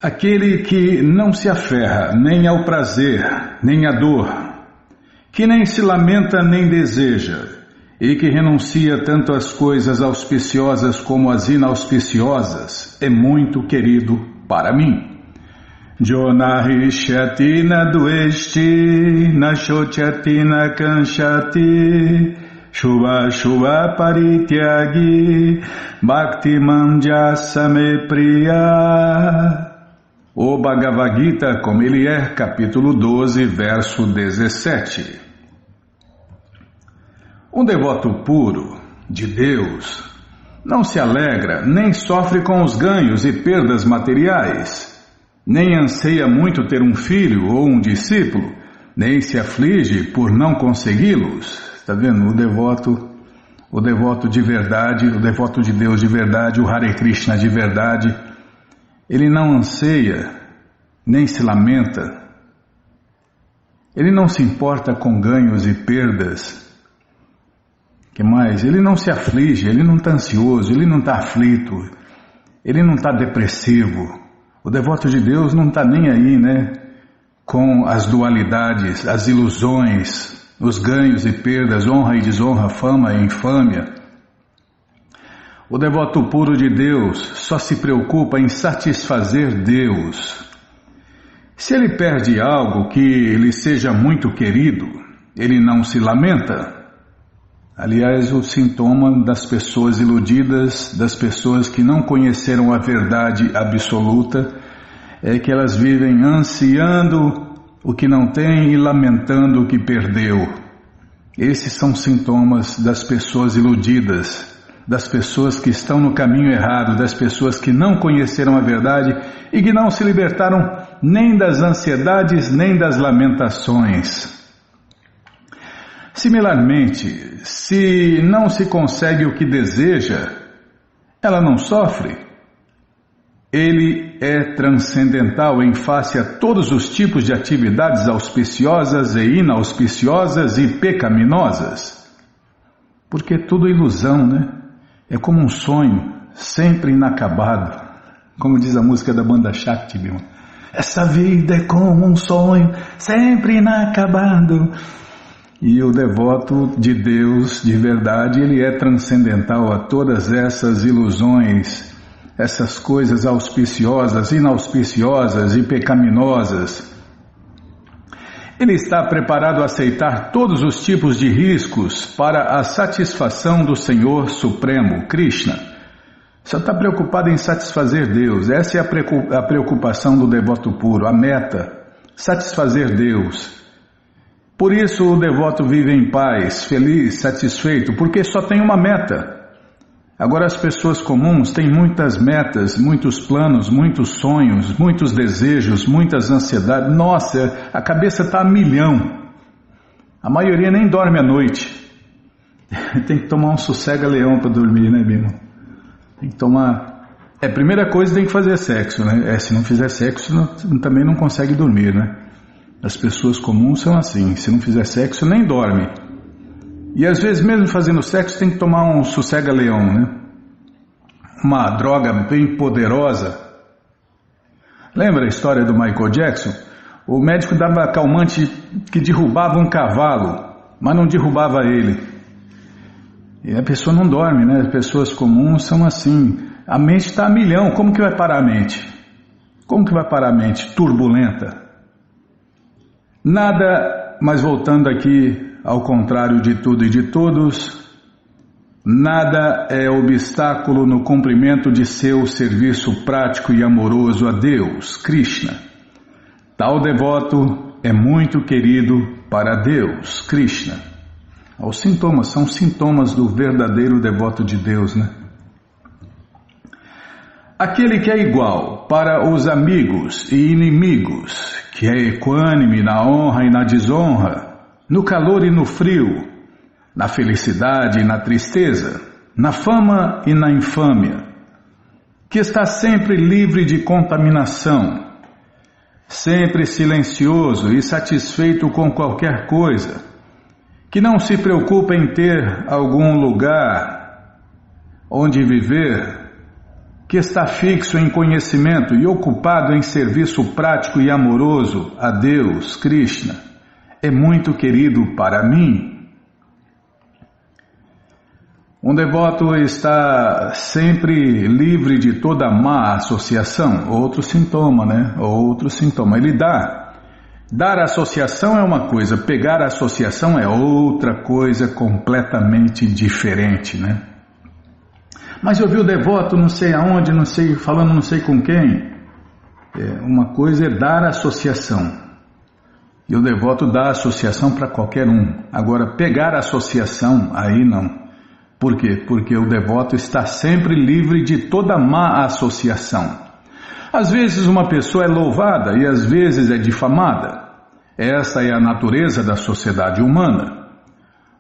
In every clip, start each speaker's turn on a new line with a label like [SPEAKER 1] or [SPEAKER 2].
[SPEAKER 1] Aquele que não se aferra nem ao prazer, nem à dor, que nem se lamenta nem deseja, e que renuncia tanto às coisas auspiciosas como às inauspiciosas, é muito querido para mim. Jonahi Shati na Duesti, na Shochati na Kanshati, Shuva Shuva Parityagi, Bhakti Manjasame Priya. O Bhagavad Gita, como ele é, capítulo 12, verso 17. Um devoto puro de Deus não se alegra nem sofre com os ganhos e perdas materiais, nem anseia muito ter um filho ou um discípulo, nem se aflige por não consegui-los. Está vendo? O devoto de verdade, o devoto de Deus de verdade, o Hare Krishna de verdade, ele não anseia, nem se lamenta, ele não se importa com ganhos e perdas. Que mais? Ele não se aflige, ele não está ansioso, ele não está aflito, ele não está depressivo. O devoto de Deus não está nem aí, né? Com as dualidades, as ilusões, os ganhos e perdas, honra e desonra, fama e infâmia. O devoto puro de Deus só se preocupa em satisfazer Deus. Se ele perde algo que lhe seja muito querido, ele não se lamenta. Aliás, o sintoma das pessoas iludidas, das pessoas que não conheceram a verdade absoluta, é que elas vivem ansiando o que não tem e lamentando o que perdeu. Esses são sintomas das pessoas iludidas, das pessoas que estão no caminho errado, das pessoas que não conheceram a verdade e que não se libertaram nem das ansiedades nem das lamentações. Similarmente, se não se consegue o que deseja, ela não sofre. Ele é transcendental em face a todos os tipos de atividades auspiciosas e inauspiciosas e pecaminosas. Porque é tudo ilusão, né? É como um sonho, sempre inacabado. Como diz a música da banda Shakti, viu? Essa vida é como um sonho, sempre inacabado. E o devoto de Deus, de verdade, ele é transcendental a todas essas ilusões, essas coisas auspiciosas, inauspiciosas e pecaminosas. Ele está preparado a aceitar todos os tipos de riscos para a satisfação do Senhor Supremo, Krishna. Só está preocupado em satisfazer Deus. Essa é a preocupação do devoto puro, a meta, satisfazer Deus. Por isso o devoto vive em paz, feliz, satisfeito, porque só tem uma meta. Agora as pessoas comuns têm muitas metas, muitos planos, muitos sonhos, muitos desejos, muitas ansiedades. Nossa, a cabeça está a milhão. A maioria nem dorme à noite. Tem que tomar um sossega-leão para dormir, né, Bima? Tem que tomar... a primeira coisa tem que fazer sexo, né? Se não fizer sexo, também não consegue dormir, né? As pessoas comuns são assim, se não fizer sexo, nem dorme. E às vezes mesmo fazendo sexo tem que tomar um sossega-leão, né? Uma droga bem poderosa. Lembra a história do Michael Jackson? O médico dava calmante que derrubava um cavalo, mas não derrubava ele. E a pessoa não dorme, né? As pessoas comuns são assim. A mente está a milhão, como que vai parar a mente? Como que vai parar a mente turbulenta? Nada, mas voltando aqui ao contrário de tudo e de todos, nada é obstáculo no cumprimento de seu serviço prático e amoroso a Deus, Krishna. Tal devoto é muito querido para Deus, Krishna. Os sintomas são sintomas do verdadeiro devoto de Deus, né? Aquele que é igual para os amigos e inimigos, que é equânime na honra e na desonra, no calor e no frio, na felicidade e na tristeza, na fama e na infâmia, que está sempre livre de contaminação, sempre silencioso e satisfeito com qualquer coisa, que não se preocupa em ter algum lugar onde viver, que está fixo em conhecimento e ocupado em serviço prático e amoroso a Deus, Krishna, é muito querido para mim. Um devoto está sempre livre de toda má associação. Outro sintoma, né? Outro sintoma. Ele dá. Dar associação é uma coisa, pegar associação é outra coisa completamente diferente, né? Mas eu vi o devoto não sei aonde, não sei, falando não sei com quem. Uma coisa é dar associação. E o devoto dá associação para qualquer um. Agora, pegar associação, aí não. Por quê? Porque o devoto está sempre livre de toda má associação. Às vezes uma pessoa é louvada e às vezes é difamada. Esta é a natureza da sociedade humana.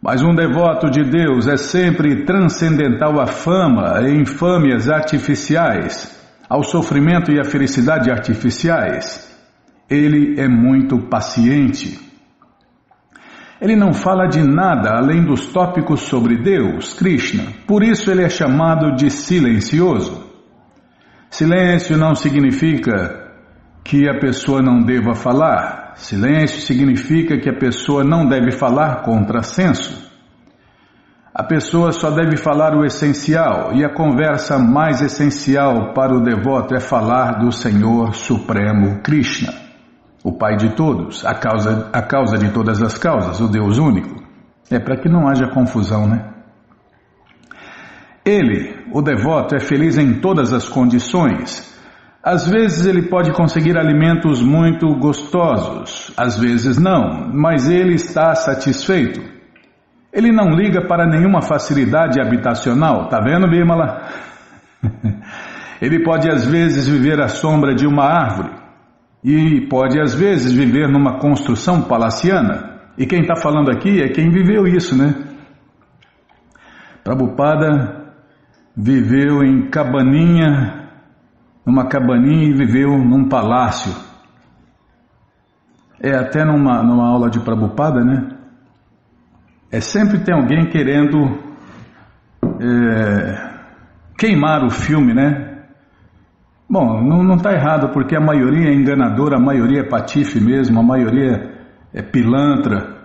[SPEAKER 1] Mas um devoto de Deus é sempre transcendental à fama e infâmias artificiais, ao sofrimento e à felicidade artificiais. Ele é muito paciente. Ele não fala de nada além dos tópicos sobre Deus, Krishna. Por isso ele é chamado de silencioso. Silêncio não significa que a pessoa não deva falar. Silêncio significa que a pessoa não deve falar contrassenso. A pessoa só deve falar o essencial, e a conversa mais essencial para o devoto é falar do Senhor Supremo Krishna, o Pai de todos, a causa de todas as causas, o Deus único. É para que não haja confusão, né? Ele, o devoto, é feliz em todas as condições. Às vezes ele pode conseguir alimentos muito gostosos, às vezes não, mas ele está satisfeito. Ele não liga para nenhuma facilidade habitacional, tá vendo, Bimala? Ele pode às vezes viver à sombra de uma árvore e pode às vezes viver numa construção palaciana. E quem está falando aqui é quem viveu isso, né? Prabhupada viveu em cabaninha, numa cabaninha e viveu num palácio. Até numa aula de Prabhupada, né? Sempre tem alguém querendo queimar o filme, né? Bom, não está errado, porque a maioria é enganadora, a maioria é patife mesmo, a maioria é pilantra.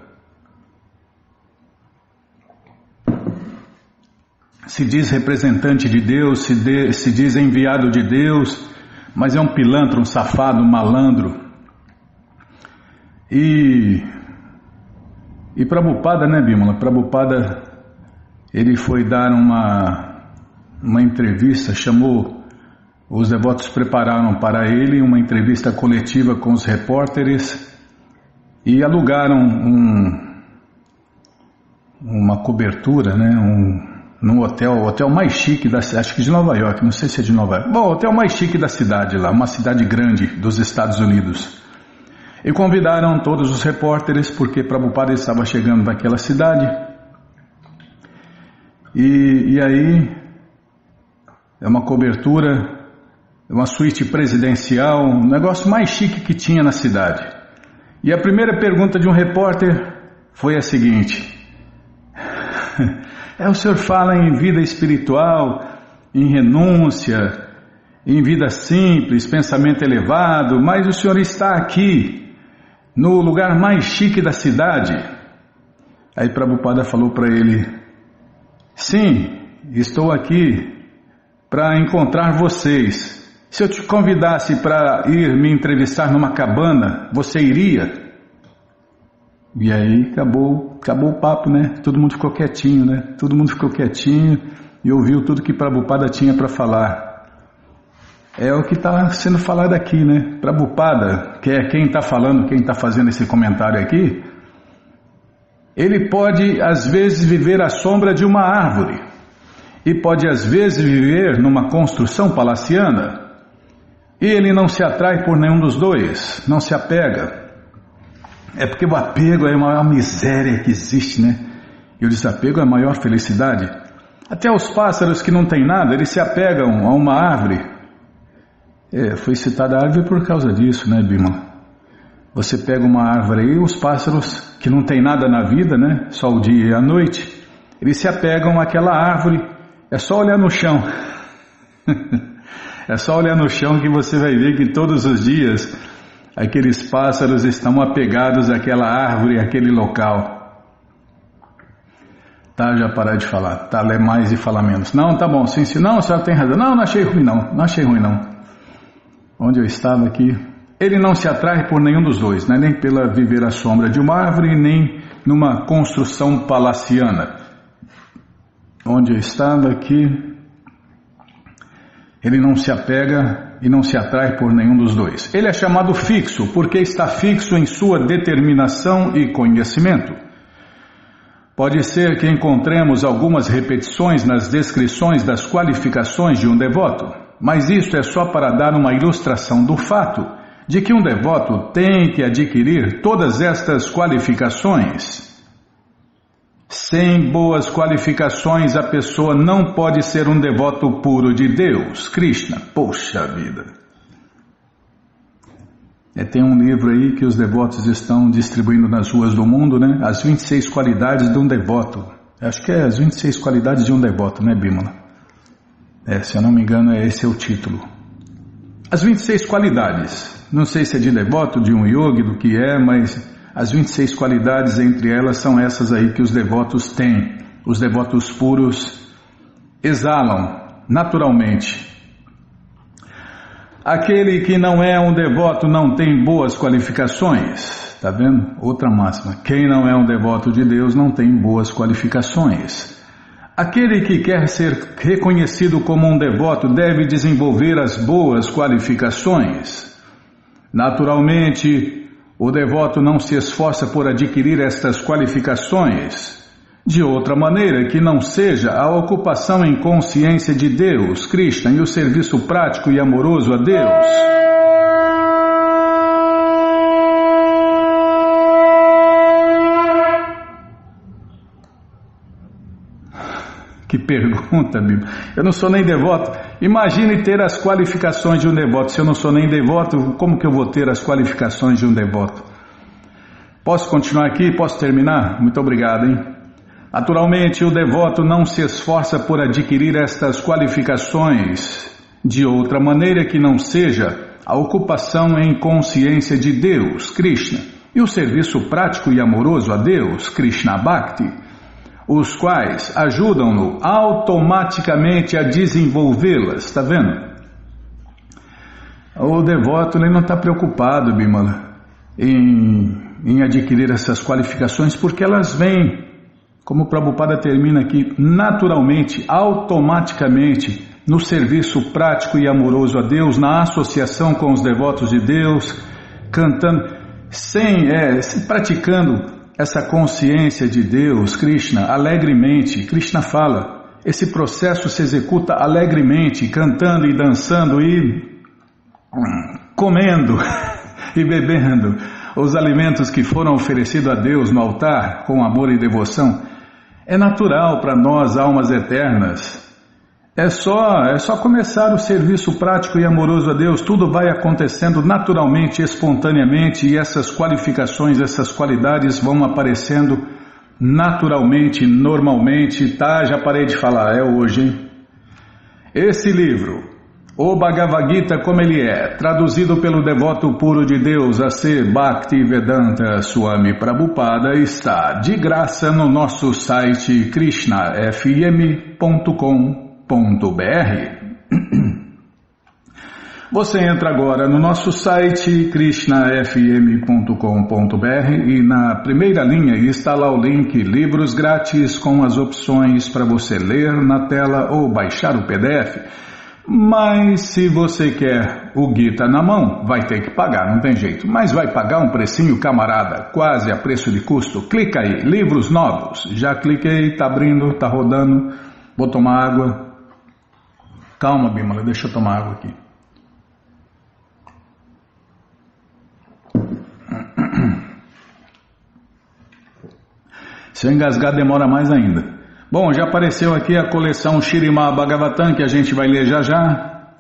[SPEAKER 1] Se diz representante de Deus, se diz enviado de Deus, mas é um pilantra, um safado, um malandro. E Prabhupada, né, Bimala? Prabhupada, ele foi dar uma entrevista, os devotos prepararam para ele uma entrevista coletiva com os repórteres e alugaram uma cobertura, né, num hotel, o hotel mais chique acho que de Nova York, não sei se é de Nova York. Bom, o hotel mais chique da cidade lá, uma cidade grande dos Estados Unidos. E convidaram todos os repórteres, porque Prabhupada estava chegando naquela cidade. E aí, é uma cobertura, uma suíte presidencial, um negócio mais chique que tinha na cidade. E a primeira pergunta de um repórter foi a seguinte: o senhor fala em vida espiritual, em renúncia, em vida simples, pensamento elevado, mas o senhor está aqui no lugar mais chique da cidade. Aí Prabhupada falou para ele: sim, estou aqui para encontrar vocês. Se eu te convidasse para ir me entrevistar numa cabana, você iria? E aí acabou o papo, né? Todo mundo ficou quietinho, né? Todo mundo ficou quietinho e ouviu tudo que Prabhupada tinha para falar. É o que está sendo falado aqui, né? Prabhupada, que é quem está falando, quem está fazendo esse comentário aqui, ele pode às vezes viver à sombra de uma árvore e pode às vezes viver numa construção palaciana, e ele não se atrai por nenhum dos dois, não se apega. É porque o apego é a maior miséria que existe, né? E o desapego é a maior felicidade. Até os pássaros que não têm nada, eles se apegam a uma árvore. Foi citada a árvore por causa disso, né, Bima? Você pega uma árvore aí, os pássaros que não têm nada na vida, né? Só o dia e a noite, eles se apegam àquela árvore, é só olhar no chão. É só olhar no chão que você vai ver que todos os dias aqueles pássaros estão apegados àquela árvore, àquele local. Tá, já parar de falar. Tá, ler mais e falar menos. Não, tá bom, sim, sim. Não, a senhora tem razão. Não, não achei ruim não. Não achei ruim não. Onde eu estava aqui? Ele não se atrai por nenhum dos dois, né? Nem pela viver à sombra de uma árvore, nem numa construção palaciana. Onde eu estava aqui? Ele não se apega e não se atrai por nenhum dos dois. Ele é chamado fixo porque está fixo em sua determinação e conhecimento. Pode ser que encontremos algumas repetições nas descrições das qualificações de um devoto, mas isso é só para dar uma ilustração do fato de que um devoto tem que adquirir todas estas qualificações. Sem boas qualificações, a pessoa não pode ser um devoto puro de Deus, Krishna. Poxa vida! Tem um livro aí que os devotos estão distribuindo nas ruas do mundo, né? As 26 qualidades de um devoto. Acho que é as 26 qualidades de um devoto, né, Bímola? Se eu não me engano, esse é o título. As 26 qualidades. Não sei se é de devoto, de um yogi, do que é, mas as 26 qualidades, entre elas, são essas aí que os devotos têm. Os devotos puros exalam naturalmente. Aquele que não é um devoto não tem boas qualificações. Está vendo? Outra máxima. Quem não é um devoto de Deus não tem boas qualificações. Aquele que quer ser reconhecido como um devoto deve desenvolver as boas qualificações. Naturalmente, o devoto não se esforça por adquirir estas qualificações de outra maneira que não seja a ocupação em consciência de Deus, Krishna, e o serviço prático e amoroso a Deus. Que pergunta, Bíblia. Eu não sou nem devoto. Imagine ter as qualificações de um devoto. Se eu não sou nem devoto, como que eu vou ter as qualificações de um devoto? Posso continuar aqui? Posso terminar? Muito obrigado, hein? Naturalmente, o devoto não se esforça por adquirir estas qualificações de outra maneira que não seja a ocupação em consciência de Deus, Krishna, e o serviço prático e amoroso a Deus, Krishna Bhakti, os quais ajudam-no automaticamente a desenvolvê-las, está vendo? O devoto ele não está preocupado, Bimala, em adquirir essas qualificações, porque elas vêm, como o Prabhupada termina aqui, naturalmente, automaticamente, no serviço prático e amoroso a Deus, na associação com os devotos de Deus, cantando, praticando essa consciência de Deus, Krishna, alegremente. Krishna fala, esse processo se executa alegremente, cantando e dançando e comendo e bebendo os alimentos que foram oferecidos a Deus no altar com amor e devoção. É natural para nós, almas eternas. É só começar o serviço prático e amoroso a Deus. Tudo vai acontecendo naturalmente, espontaneamente, e essas qualificações, essas qualidades vão aparecendo naturalmente, normalmente. Tá, já parei de falar, é hoje, hein? Esse livro, o Bhagavad Gita como ele é, traduzido pelo devoto puro de Deus A.C. Bhaktivedanta Swami Prabhupada, está de graça no nosso site krishnafm.com.br. Você entra agora no nosso site krishnafm.com.br e na primeira linha está lá o link Livros Grátis com as opções para você ler na tela ou baixar o PDF. Mas se você quer o Gita na mão, vai ter que pagar, não tem jeito. Mas vai pagar um precinho, camarada, quase a preço de custo. Clica aí, livros novos. Já cliquei, tá abrindo, tá rodando. Vou tomar água. Calma, Bimala, deixa eu tomar água aqui. Se eu engasgar, demora mais ainda. Bom, já apareceu aqui a coleção Śrīmad Bhagavatam, que a gente vai ler já já.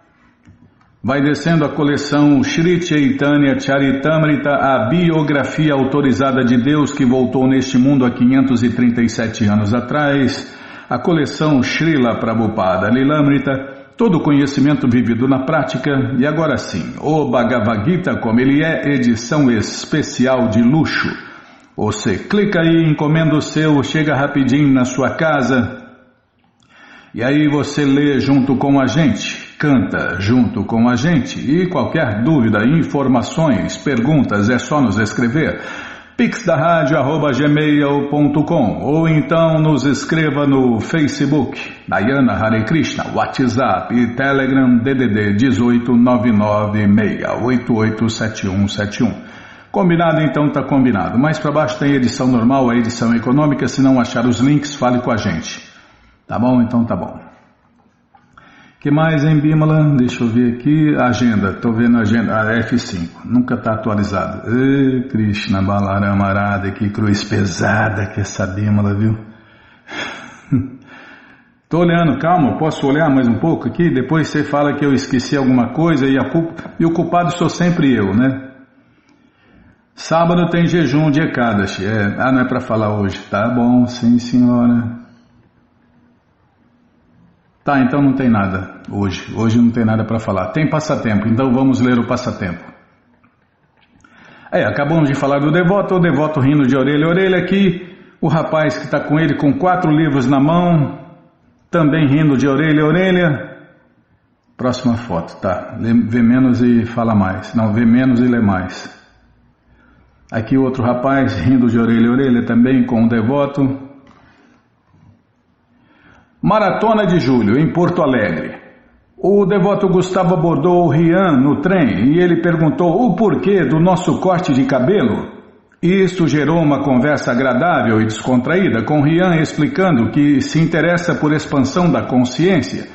[SPEAKER 1] Vai descendo a coleção Shri Chaitanya Charitamrita, a biografia autorizada de Deus que voltou neste mundo há 537 anos atrás. A coleção Srila Prabhupada Lilamrita, todo conhecimento vivido na prática. E agora sim, o Bhagavad Gita como ele é, edição especial de luxo. Você clica aí, encomenda o seu, chega rapidinho na sua casa e aí você lê junto com a gente, canta junto com a gente. E qualquer dúvida, informações, perguntas, é só nos escrever pixdaradio@gmail.com ou então nos escreva no Facebook, Dayana Hare Krishna, WhatsApp e Telegram DDD 18996887171. Combinado? Então tá combinado. Mais para baixo tem a edição normal, a edição econômica. Se não achar os links, fale com a gente. Tá bom? Então tá bom. Que mais, hein, Bimala? Deixa eu ver aqui. Agenda, tô vendo a agenda. F5, nunca tá atualizado. Krishna Balarama Arada, que cruz pesada que essa Bimala, viu? Tô olhando, calma, posso olhar mais um pouco aqui? Depois você fala que eu esqueci alguma coisa e o culpado sou sempre eu, né? Sábado tem jejum de Ekadashi. Não é para falar hoje. Tá bom, sim senhora. Tá, então não tem nada hoje. Hoje não tem nada para falar. Tem passatempo, então vamos ler o passatempo. Acabamos de falar do devoto, o devoto rindo de orelha a orelha aqui. O rapaz que está com ele com 4 livros na mão, também rindo de orelha a orelha. Próxima foto, tá. Vê menos e fala mais. Não, vê menos e lê mais. Aqui outro rapaz rindo de orelha a orelha também com o devoto. Maratona de julho, em Porto Alegre. O devoto Gustavo abordou o Rian no trem e ele perguntou o porquê do nosso corte de cabelo. Isto gerou uma conversa agradável e descontraída, com Rian explicando que se interessa por expansão da consciência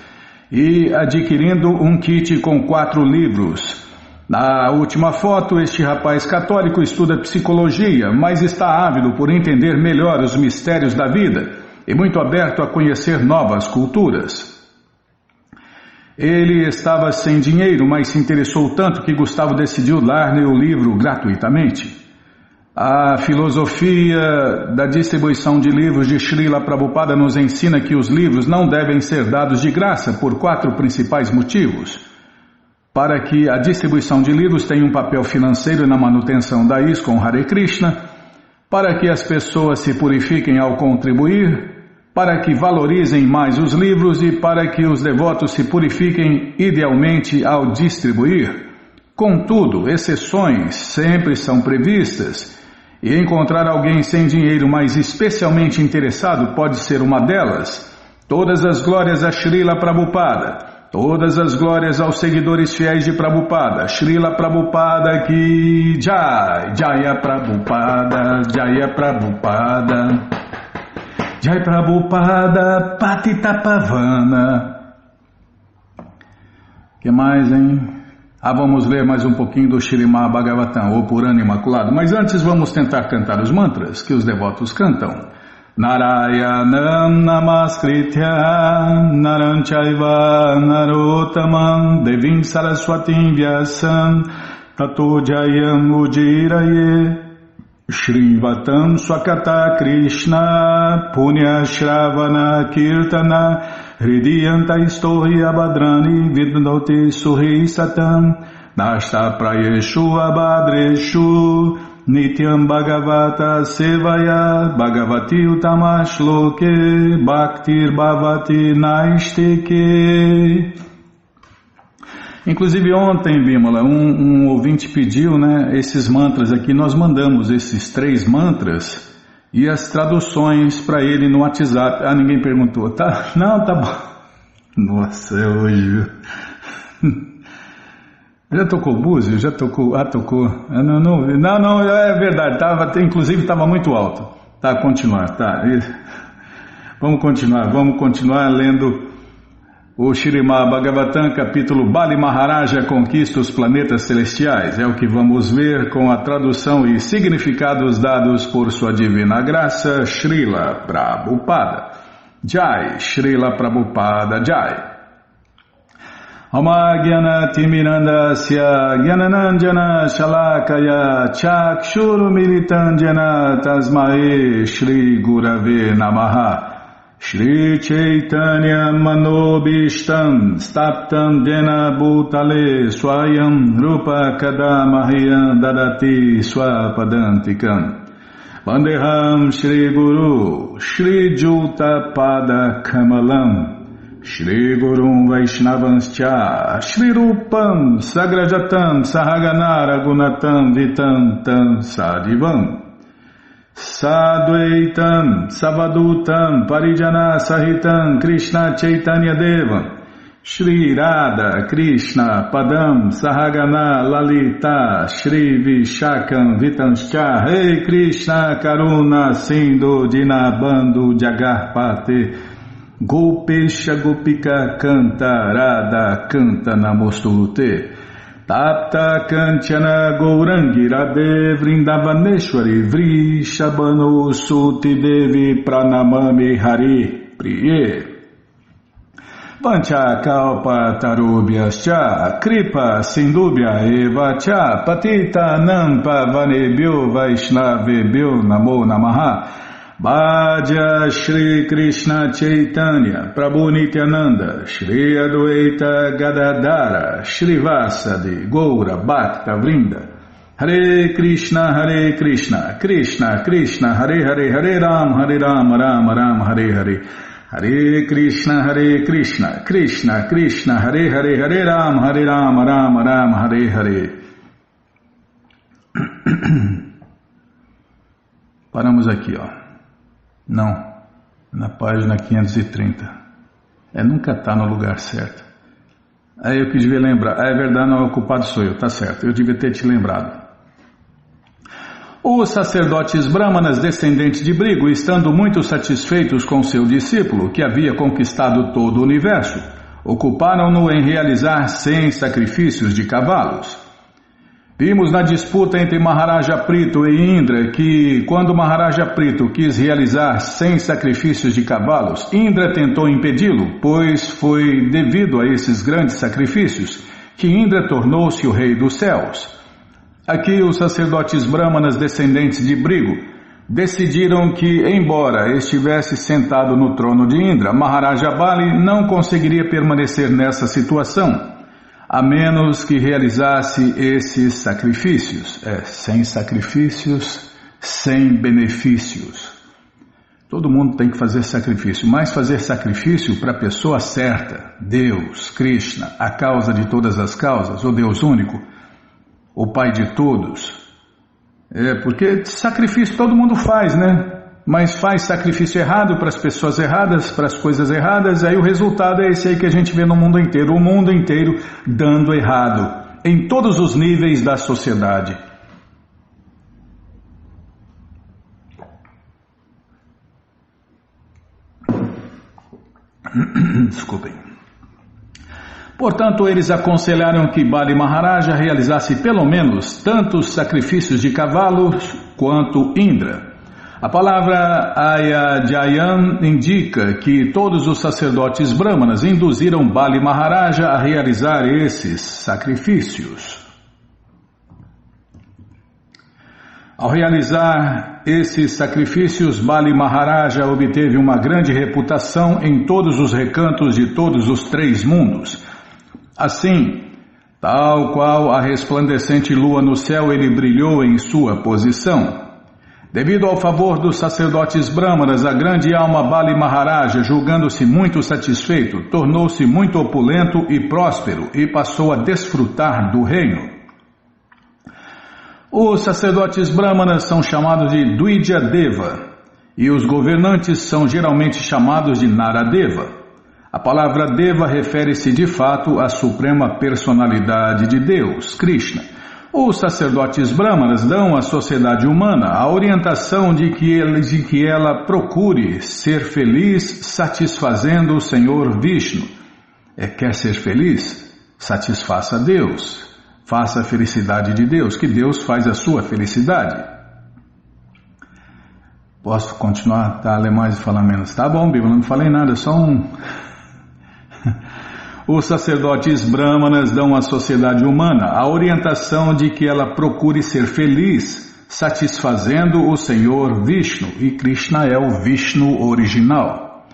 [SPEAKER 1] e adquirindo um kit com 4 livros. Na última foto, este rapaz católico estuda psicologia, mas está ávido por entender melhor os mistérios da vida e muito aberto a conhecer novas culturas. Ele estava sem dinheiro, mas se interessou tanto que Gustavo decidiu dar-lhe o livro gratuitamente. A filosofia da distribuição de livros de Srila Prabhupada nos ensina que os livros não devem ser dados de graça por 4 principais motivos. Para que a distribuição de livros tenha um papel financeiro na manutenção da ISKCON Hare Krishna, para que as pessoas se purifiquem ao contribuir, para que valorizem mais os livros e para que os devotos se purifiquem idealmente ao distribuir. Contudo, exceções sempre são previstas e encontrar alguém sem dinheiro, mas especialmente interessado, pode ser uma delas. Todas as glórias a Srila Prabhupada, todas as glórias aos seguidores fiéis de Prabhupada. Srila Prabhupada ki Jai, Jaya Prabhupada, Jaya Prabhupada. Jai Prabhupada Patita Pavana. Que mais, hein? Vamos ler mais um pouquinho do Śrīmad Bhagavatam, ou Purana Imaculado. Mas antes vamos tentar cantar os mantras que os devotos cantam. Narayanam Namaskritya Naram Chaiva Narottamam Devim Saraswatim Vyasam Tato Jayam Ujiraye Shrivatam Swakata Krishna Punya Shravana Kirtana Hridiyanta Istohi Abadrani Vidnoti Suhi Satam Nashta Prayeshu Abadreshu Nityam Bhagavata Sevaya Bhagavati Utamashloke Bhaktir Bhavati Naistike. Inclusive ontem, Bimala, um ouvinte pediu, né, esses mantras aqui. Nós mandamos esses 3 mantras e as traduções para ele no WhatsApp. Ninguém perguntou. Tá? Não, tá bom. Nossa, é hoje, viu? Já tocou o búzio? Já tocou? Tocou. Não, é verdade. Inclusive estava muito alto. Tá, continuar. Tá. Vamos continuar lendo o Śrīmad Bhagavatam, capítulo Bali Maharaja conquista os planetas celestiais. É o que vamos ver com a tradução e significados dados por sua divina graça, Srila Prabhupada. Jai, Srila Prabhupada Jai. Amagyanati Timirandasya Gyananandjana Shalakaya Chakshuru Militandjana Tasmae Shri Gurave Namaha Shri Chaitanya Manobishtam Staptam Jena Bhutale Swayam Rupa Kadamahyam Dadati Swapadantikam Vandeham Shri Guru Shri Juta Pada Kamalam Shri Gurum Vaishnavanscha Shri Rupam Sagrajatam Sahaganara Gunatam Vitantam Sadivam Sadvaitam Savadutam Parijana Sahitam Krishna Chaitanya Devam Shri Radha Krishna Padam Sahagana Lalita Shri Vishakam Vitanscha Rei Krishna Karuna Sindhu Dinabandhu Jagarpate Gopesha Gopika Canta Radha Canta Namostute Tapta Kanchana Gourangi Radhe Vrindavaneshwari Vrishabhanu Suti Devi Pranamami Hari Priye Pancha Kalpa Tarubhyascha Kripa Sindubhya Eva Cha Patita Nampa Vanebhyo Vaishnavebhyo Namo Namaha Bhaja Shri Krishna Chaitanya Prabhu Nityananda Shri Adwaita Gadadara Shri Vasadi Goura Bhakta Vrinda Hare Krishna Krishna Krishna Hare Hare Hare Ram Ram Ram Hare Hare Hare Krishna Krishna Krishna Hare Hare Hare Ram Ram Hare Hare. Paramos aqui, ó. Não, na página 530. Nunca está no lugar certo. Aí eu que devia lembrar. É verdade, não, o culpado sou eu, tá certo. Eu devia ter te lembrado. Os sacerdotes brahmanas descendentes de Brigu, estando muito satisfeitos com seu discípulo, que havia conquistado todo o universo, ocuparam-no em realizar 100 sacrifícios de cavalos. Vimos na disputa entre Maharaja Prito e Indra que, quando Maharaja Prito quis realizar 100 sacrifícios de cavalos, Indra tentou impedi-lo, pois foi devido a esses grandes sacrifícios que Indra tornou-se o rei dos céus. Aqui os sacerdotes brahmanas descendentes de Brigu decidiram que, embora estivesse sentado no trono de Indra, Maharaja Bali não conseguiria permanecer nessa situação, a menos que realizasse esses sacrifícios. 100 sacrifícios, 100 benefícios. Todo mundo tem que fazer sacrifício, mas fazer sacrifício para a pessoa certa, Deus, Krishna, a causa de todas as causas, o Deus único, o Pai de todos. Porque sacrifício todo mundo faz, né? Mas faz sacrifício errado para as pessoas erradas, para as coisas erradas, aí o resultado é esse aí que a gente vê no mundo inteiro, o mundo inteiro dando errado, em todos os níveis da sociedade. Desculpem. Portanto, eles aconselharam que Bali Maharaja realizasse pelo menos tantos sacrifícios de cavalos quanto Indra. A palavra Ayajayam indica que todos os sacerdotes brahmanas induziram Bali Maharaja a realizar esses sacrifícios. Ao realizar esses sacrifícios, Bali Maharaja obteve uma grande reputação em todos os recantos de todos os 3 mundos. Assim, tal qual a resplandecente lua no céu, ele brilhou em sua posição. Devido ao favor dos sacerdotes brahmanas, a grande alma Bali Maharaja, julgando-se muito satisfeito, tornou-se muito opulento e próspero e passou a desfrutar do reino. Os sacerdotes brahmanas são chamados de Dvijadeva e os governantes são geralmente chamados de Naradeva. A palavra Deva refere-se de fato à suprema personalidade de Deus, Krishna. Os sacerdotes brahmanas dão à sociedade humana a orientação de que ela procure ser feliz satisfazendo o Senhor Vishnu. Quer ser feliz? Satisfaça a Deus. Faça a felicidade de Deus, que Deus faz a sua felicidade. Posso continuar? Tá, ler mais e falar menos. Tá bom, Bíblia, não falei nada, só um... Os sacerdotes brahmanas dão à sociedade humana a orientação de que ela procure ser feliz, satisfazendo o Senhor Vishnu, e Krishna é o Vishnu original.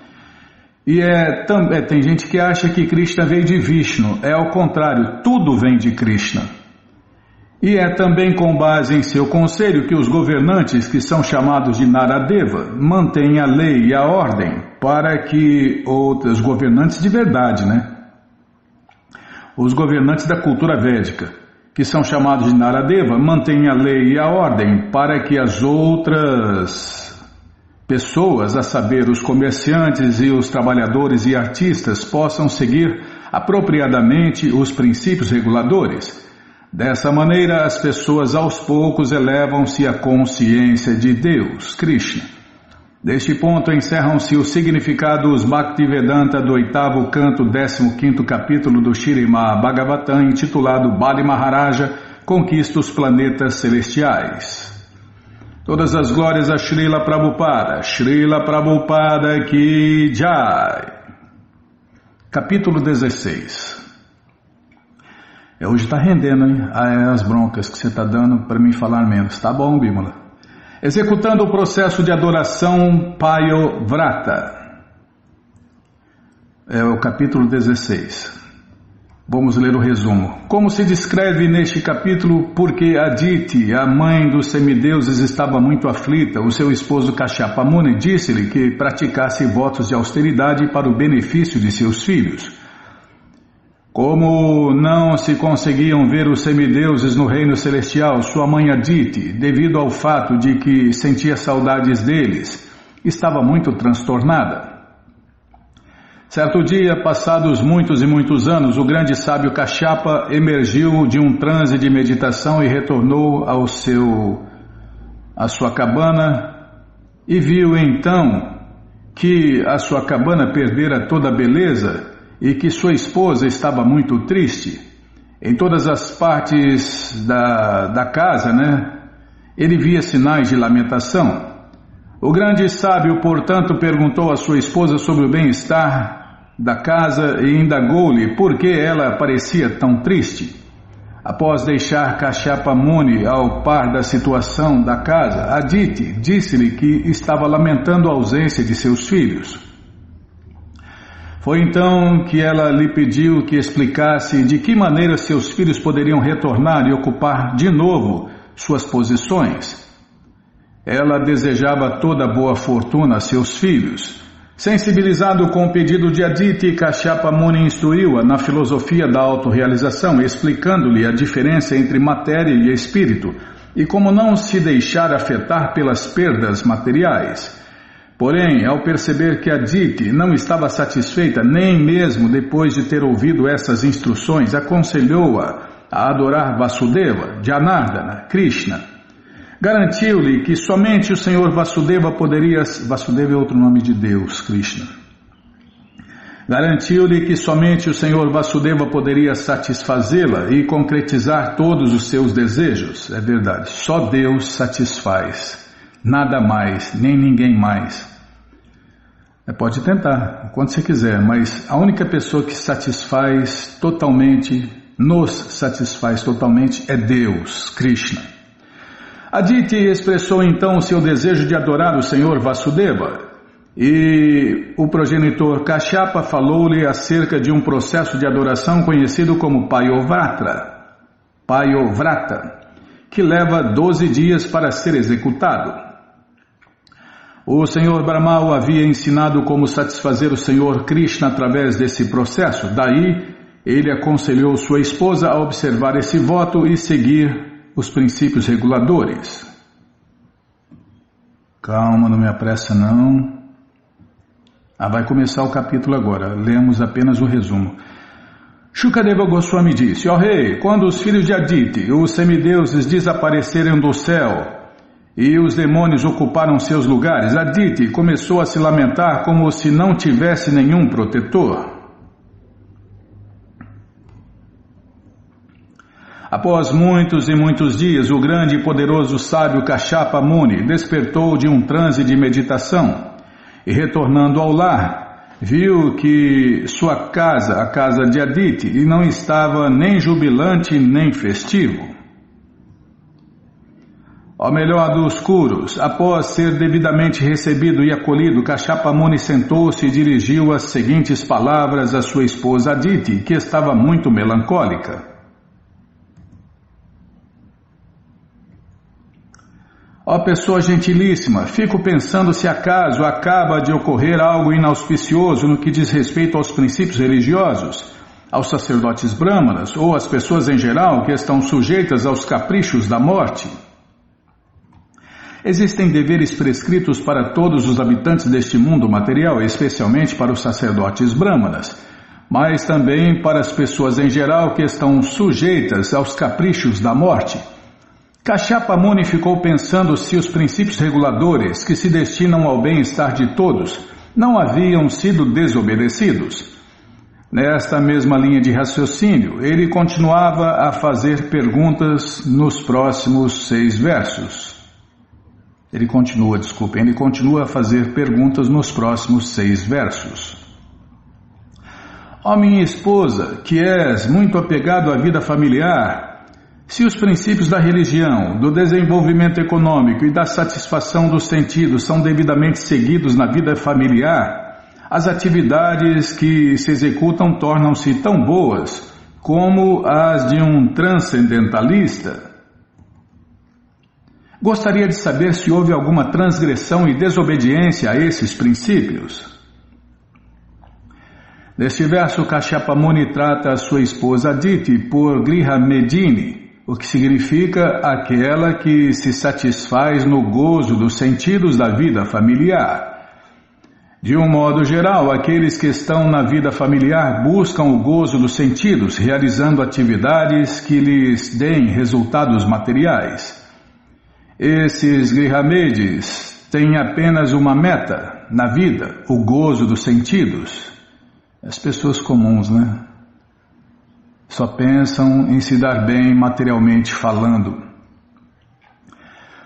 [SPEAKER 1] E tem gente que acha que Krishna veio de Vishnu. É ao contrário, tudo vem de Krishna. E é também com base em seu conselho que os governantes, que são chamados de Naradeva, mantêm a lei e a ordem para que outros governantes de verdade, né? Os governantes da cultura védica, que são chamados de Naradeva, mantêm a lei e a ordem para que as outras pessoas, a saber, os comerciantes e os trabalhadores e artistas, possam seguir apropriadamente os princípios reguladores. Dessa maneira, as pessoas aos poucos elevam-se à consciência de Deus, Krishna. Deste ponto encerram-se os significados Bhaktivedanta do 8º canto, 15º capítulo do Śrīmad Bhagavatam, intitulado Bali Maharaja conquista os planetas celestiais. Todas as glórias a Srila Prabhupada Ki Jai. Capítulo 16. Hoje está rendendo, hein? As broncas que você está dando para mim falar menos. Tá bom, Bímola? Executando o processo de adoração Payovrata. É o capítulo 16. Vamos ler o resumo. Como se descreve neste capítulo, porque Aditi, a mãe dos semideuses, estava muito aflita, o seu esposo Kashyapa Muni disse-lhe que praticasse votos de austeridade para o benefício de seus filhos. Como não se conseguiam ver os semideuses no reino celestial, sua mãe Aditi, devido ao fato de que sentia saudades deles, estava muito transtornada. Certo dia, passados muitos e muitos anos, o grande sábio Kashyapa emergiu de um transe de meditação e retornou à sua cabana e viu então que a sua cabana perdera toda a beleza e que sua esposa estava muito triste. Em todas as partes da casa, ele via sinais de lamentação. O grande sábio, portanto, perguntou à sua esposa sobre o bem-estar da casa e indagou-lhe por que ela parecia tão triste. Após deixar Kashyapa Muni ao par da situação da casa, Aditi disse-lhe que estava lamentando a ausência de seus filhos. Foi então que ela lhe pediu que explicasse de que maneira seus filhos poderiam retornar e ocupar de novo suas posições. Ela desejava toda boa fortuna a seus filhos. Sensibilizado com o pedido de Aditi, Kashyapa Muni instruiu-a na filosofia da autorrealização, explicando-lhe a diferença entre matéria e espírito e como não se deixar afetar pelas perdas materiais. Porém, ao perceber que Aditi não estava satisfeita nem mesmo depois de ter ouvido essas instruções, aconselhou-a a adorar Vasudeva, Janardana, Krishna. Garantiu-lhe que somente o Senhor Vasudeva poderia... Vasudeva é outro nome de Deus, Krishna. Garantiu-lhe que somente o Senhor Vasudeva poderia satisfazê-la e concretizar todos os seus desejos. É verdade, só Deus satisfaz. Nada mais, nem ninguém mais. Pode tentar, quando você quiser, mas a única pessoa que satisfaz totalmente, nos satisfaz totalmente, é Deus, Krishna. Aditi expressou então o seu desejo de adorar o Senhor Vasudeva e o progenitor Kashyapa falou-lhe acerca de um processo de adoração conhecido como Payovrata, que leva 12 dias para ser executado. O Senhor Brahma o havia ensinado como satisfazer o Senhor Krishna através desse processo. Daí, ele aconselhou sua esposa a observar esse voto e seguir os princípios reguladores. Calma, não me apressa não. Vai começar o capítulo agora. Lemos apenas o resumo. Shukadeva Goswami disse: ó rei, quando os filhos de Aditi, os semideuses, desapareceram do céu e os demônios ocuparam seus lugares, Aditi começou a se lamentar como se não tivesse nenhum protetor. Após muitos e muitos dias, o grande e poderoso sábio Kashyapa Muni despertou de um transe de meditação e, retornando ao lar, viu que sua casa, a casa de Aditi, não estava nem jubilante nem festivo. Ó melhor dos curos, após ser devidamente recebido e acolhido, Kashyapa Muni sentou-se e dirigiu as seguintes palavras à sua esposa Aditi, que estava muito melancólica. Ó pessoa gentilíssima, fico pensando se acaso acaba de ocorrer algo inauspicioso no que diz respeito aos princípios religiosos, aos sacerdotes brâmanas ou às pessoas em geral que estão sujeitas aos caprichos da morte. Existem deveres prescritos para todos os habitantes deste mundo material, especialmente para os sacerdotes brâmanas, mas também para as pessoas em geral que estão sujeitas aos caprichos da morte. Kashyapa Muni ficou pensando se os princípios reguladores que se destinam ao bem-estar de todos não haviam sido desobedecidos. Nesta mesma linha de raciocínio, ele continuava a fazer perguntas nos próximos 6 versos. Ele continua a fazer perguntas nos próximos 6 versos. Ó minha esposa, que és muito apegado à vida familiar, se os princípios da religião, do desenvolvimento econômico e da satisfação dos sentidos são devidamente seguidos na vida familiar, as atividades que se executam tornam-se tão boas como as de um transcendentalista. Gostaria de saber se houve alguma transgressão e desobediência a esses princípios. Neste verso, Kashyapa Muni trata a sua esposa Aditi por Griha Medini, o que significa aquela que se satisfaz no gozo dos sentidos da vida familiar. De um modo geral, aqueles que estão na vida familiar buscam o gozo dos sentidos, realizando atividades que lhes deem resultados materiais. Esses Grihamedis têm apenas uma meta na vida, o gozo dos sentidos. As pessoas comuns, né? Só pensam em se dar bem materialmente falando.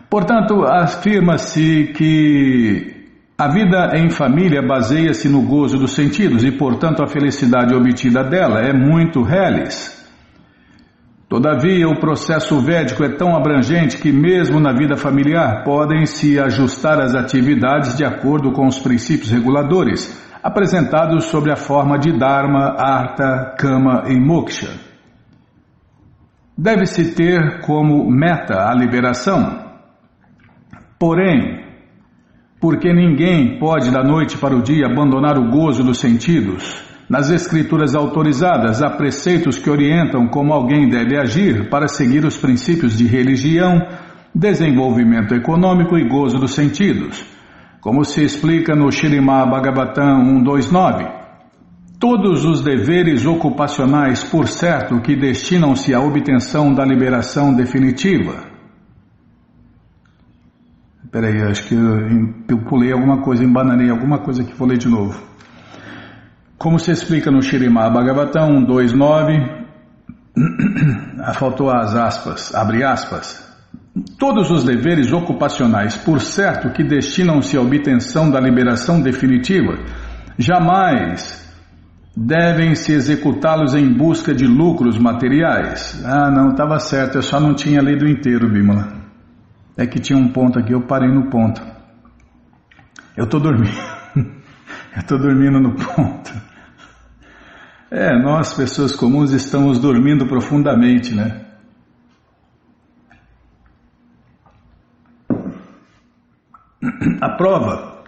[SPEAKER 1] Portanto, afirma-se que a vida em família baseia-se no gozo dos sentidos e, portanto, a felicidade obtida dela é muito reles. Todavia, o processo védico é tão abrangente que mesmo na vida familiar podem se ajustar as atividades de acordo com os princípios reguladores, apresentados sob a forma de Dharma, Artha, Kama e Moksha. Deve-se ter como meta a liberação. Porém, porque ninguém pode da noite para o dia abandonar o gozo dos sentidos, nas escrituras autorizadas há preceitos que orientam como alguém deve agir para seguir os princípios de religião, desenvolvimento econômico e gozo dos sentidos. Como se explica no Śrīmad Bhagavatam 129, todos os deveres ocupacionais, por certo, que destinam-se à obtenção da liberação definitiva. Espera aí, acho que eu pulei alguma coisa, embananei alguma coisa que vou ler de novo. Como se explica no Śrīmad Bhagavatam 129, faltou as aspas, abre aspas. Todos os deveres ocupacionais, por certo, que destinam-se à obtenção da liberação definitiva, jamais devem se executá-los em busca de lucros materiais. Ah, não, estava certo, eu só não tinha lido inteiro, Bimala. É que tinha um ponto aqui, eu parei no ponto. Eu estou dormindo. Eu estou dormindo no ponto. Nós, pessoas comuns, estamos dormindo profundamente, né? A prova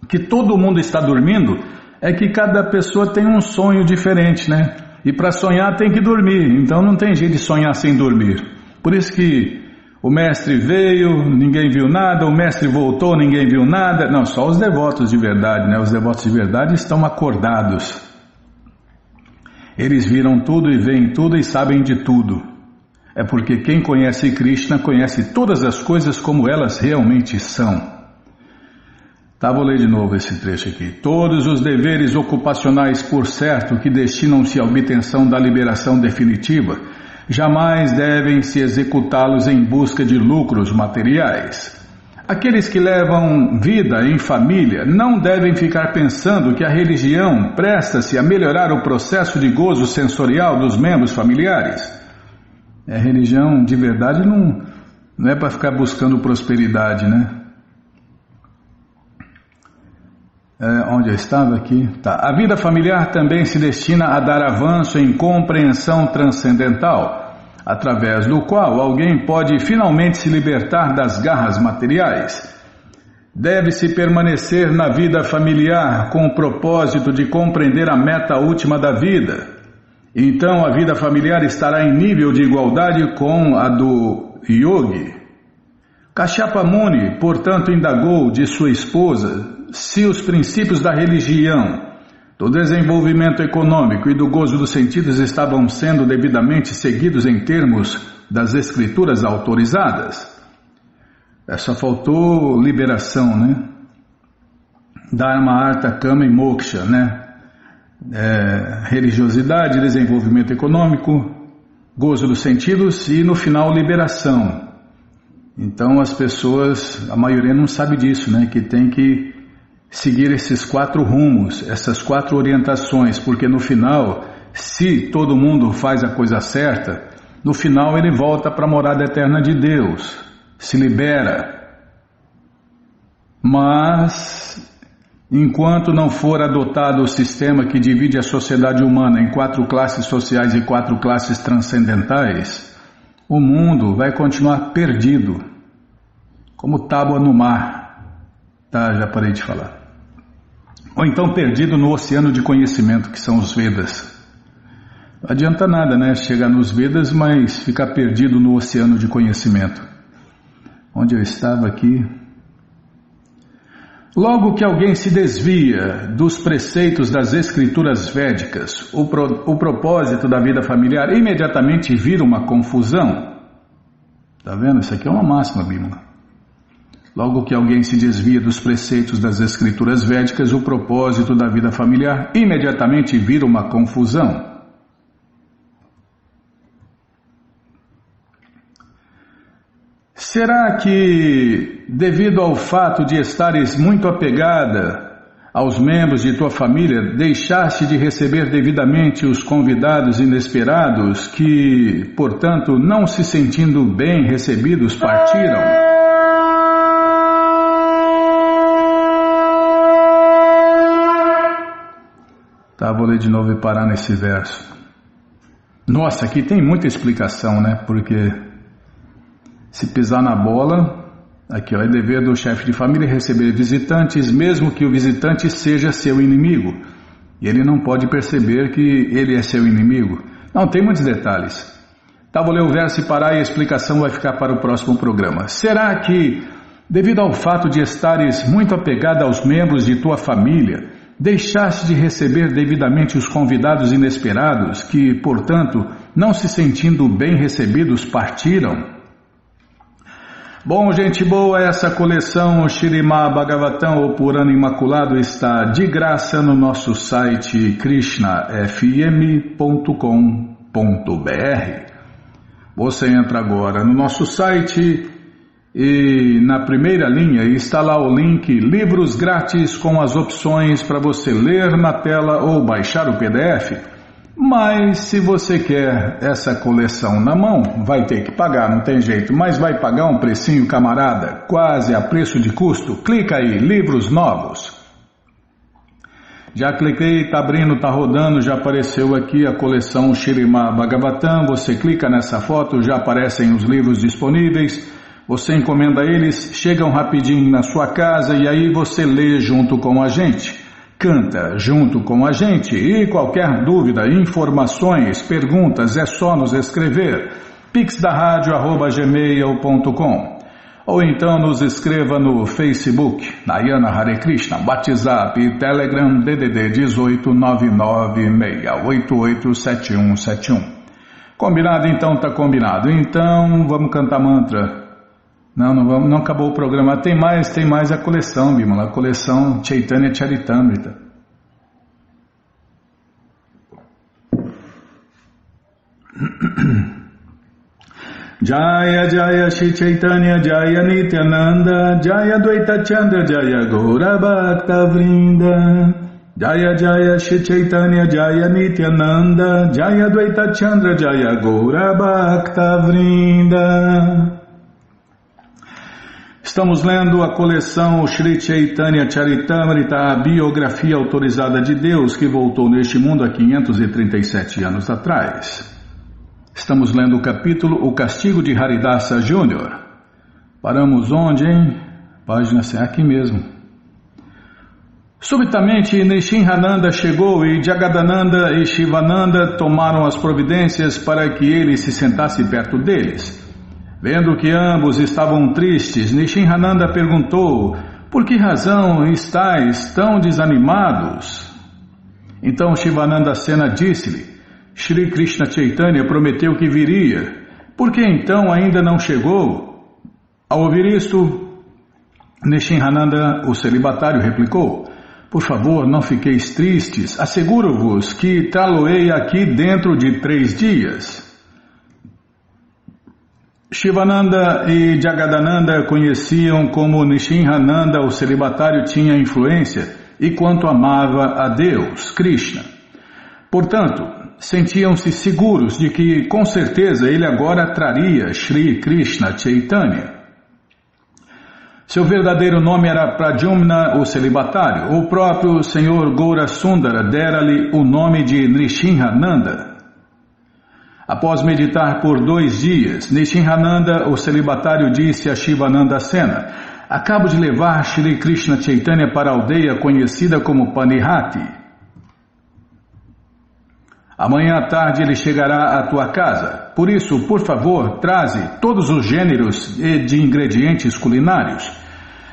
[SPEAKER 1] que todo mundo está dormindo é que cada pessoa tem um sonho diferente, né? E para sonhar tem que dormir, então não tem jeito de sonhar sem dormir. Por isso que o mestre veio, ninguém viu nada, o mestre voltou, ninguém viu nada. Não, só os devotos de verdade, né? Os devotos de verdade estão acordados. Eles viram tudo e veem tudo e sabem de tudo. É porque quem conhece Krishna conhece todas as coisas como elas realmente são. Tá, vou ler de novo esse trecho aqui. Todos os deveres ocupacionais, por certo, que destinam-se à obtenção da liberação definitiva, jamais devem se executá-los em busca de lucros materiais. Aqueles que levam vida em família não devem ficar pensando que a religião presta-se a melhorar o processo de gozo sensorial dos membros familiares. A religião de verdade Não é para ficar buscando prosperidade, né? Onde eu estava aqui? Tá. A vida familiar também se destina a dar avanço em compreensão transcendental, através do qual alguém pode finalmente se libertar das garras materiais. Deve-se permanecer na vida familiar com o propósito de compreender a meta última da vida. Então a vida familiar estará em nível de igualdade com a do yogi. Kashyapa Muni, portanto, indagou de sua esposa se os princípios da religião, do desenvolvimento econômico e do gozo dos sentidos estavam sendo devidamente seguidos em termos das escrituras autorizadas. Só faltou liberação, né? Dharma, Artha, Kama e Moksha, né? Religiosidade, desenvolvimento econômico, gozo dos sentidos e no final liberação. Então as pessoas, a maioria não sabe disso, né? Que tem que seguir esses 4 rumos, essas 4 orientações, porque no final, se todo mundo faz a coisa certa, no final ele volta para a morada eterna de Deus, se libera. Mas, enquanto não for adotado o sistema que divide a sociedade humana em 4 classes sociais e 4 classes transcendentais, o mundo vai continuar perdido, como tábua no mar. Tá, já parei de falar. Ou então perdido no oceano de conhecimento, que são os Vedas. Não adianta nada, né? Chegar nos Vedas, mas ficar perdido no oceano de conhecimento. Onde eu estava aqui? Logo que alguém se desvia dos preceitos das escrituras védicas, o propósito da vida familiar imediatamente vira uma confusão. Tá vendo? Isso aqui é uma máxima, Bímola. Logo que alguém se desvia dos preceitos das escrituras védicas, o propósito da vida familiar imediatamente vira uma confusão. Será que, devido ao fato de estares muito apegada aos membros de tua família, deixaste de receber devidamente os convidados inesperados que, portanto, não se sentindo bem recebidos, partiram? Tá, vou ler de novo e parar nesse verso. Nossa, aqui tem muita explicação, né? Porque se pisar na bola, aqui ó, é dever do chefe de família receber visitantes, mesmo que o visitante seja seu inimigo. E ele não pode perceber que ele é seu inimigo. Não, tem muitos detalhes. Tá, vou ler o verso e parar e a explicação vai ficar para o próximo programa. Será que, devido ao fato de estares muito apegada aos membros de tua família, deixaste de receber devidamente os convidados inesperados que, portanto, não se sentindo bem recebidos, partiram? Bom, gente boa, essa coleção o Śrīmad Bhagavatam, o Purana Imaculado, está de graça no nosso site krishnafm.com.br. Você entra agora no nosso site e na primeira linha está lá o link Livros Grátis com as opções para você ler na tela ou baixar o PDF. Mas se você quer essa coleção na mão, vai ter que pagar, não tem jeito. Mas vai pagar um precinho, camarada, quase a preço de custo. Clica aí, Livros Novos. Já cliquei, está abrindo, está rodando, já apareceu aqui a coleção Śrīmad Bhagavatam. Você clica nessa foto, já aparecem os livros disponíveis. Você encomenda eles, chegam rapidinho na sua casa e aí você lê junto com a gente, canta junto com a gente e qualquer dúvida, informações, perguntas é só nos escrever pixdarradio@gmail.com ou então nos escreva no Facebook, Nayana Hare Krishna, WhatsApp e Telegram DDD 18 996887171. Combinado? Então tá combinado. Então vamos cantar mantra. Não acabou o programa. Tem mais a coleção, Bimala, a coleção Chaitanya Charitamrita. Jaya Jaya Shri Chaitanya Jaya Nityananda Jaya Dvaita Chandra Jaya Gaura Bhakta Vrinda Jaya Jaya Shri Chaitanya Jaya Nityananda Jaya Dvaita Chandra Jaya Gaura Bhakta Vrinda. Estamos lendo a coleção Sri Chaitanya Charitamrita, a biografia autorizada de Deus que voltou neste mundo há 537 anos atrás. Estamos lendo o capítulo O Castigo de Haridasa Júnior. Paramos onde, hein? Página aqui mesmo. Subitamente Nrsimhananda chegou e Jagadananda e Shivananda tomaram as providências para que ele se sentasse perto deles. Vendo que ambos estavam tristes, Nrsimhananda perguntou: por que razão estáis tão desanimados? Então Shivananda Sena disse-lhe: Shri Krishna Chaitanya prometeu que viria. Por que então ainda não chegou? Ao ouvir isto, Nrsimhananda, o celibatário, replicou: por favor, não fiqueis tristes, asseguro-vos que trá-lo-ei aqui dentro de 3 dias. Shivananda e Jagadananda conheciam como Nrsimhananda, o celibatário, tinha influência e quanto amava a Deus, Krishna. Portanto, sentiam-se seguros de que, com certeza, ele agora traria Shri Krishna Chaitanya. Seu verdadeiro nome era Pradyumna, o celibatário. O próprio Senhor Gaura Sundara dera-lhe o nome de Nrsimhananda. Após meditar por 2 dias, Nrsimhananda, o celibatário, disse a Shivananda Sena: acabo de levar Shri Krishna Chaitanya para a aldeia conhecida como Panihati. Amanhã à tarde ele chegará à tua casa. Por isso, por favor, traze todos os gêneros de ingredientes culinários.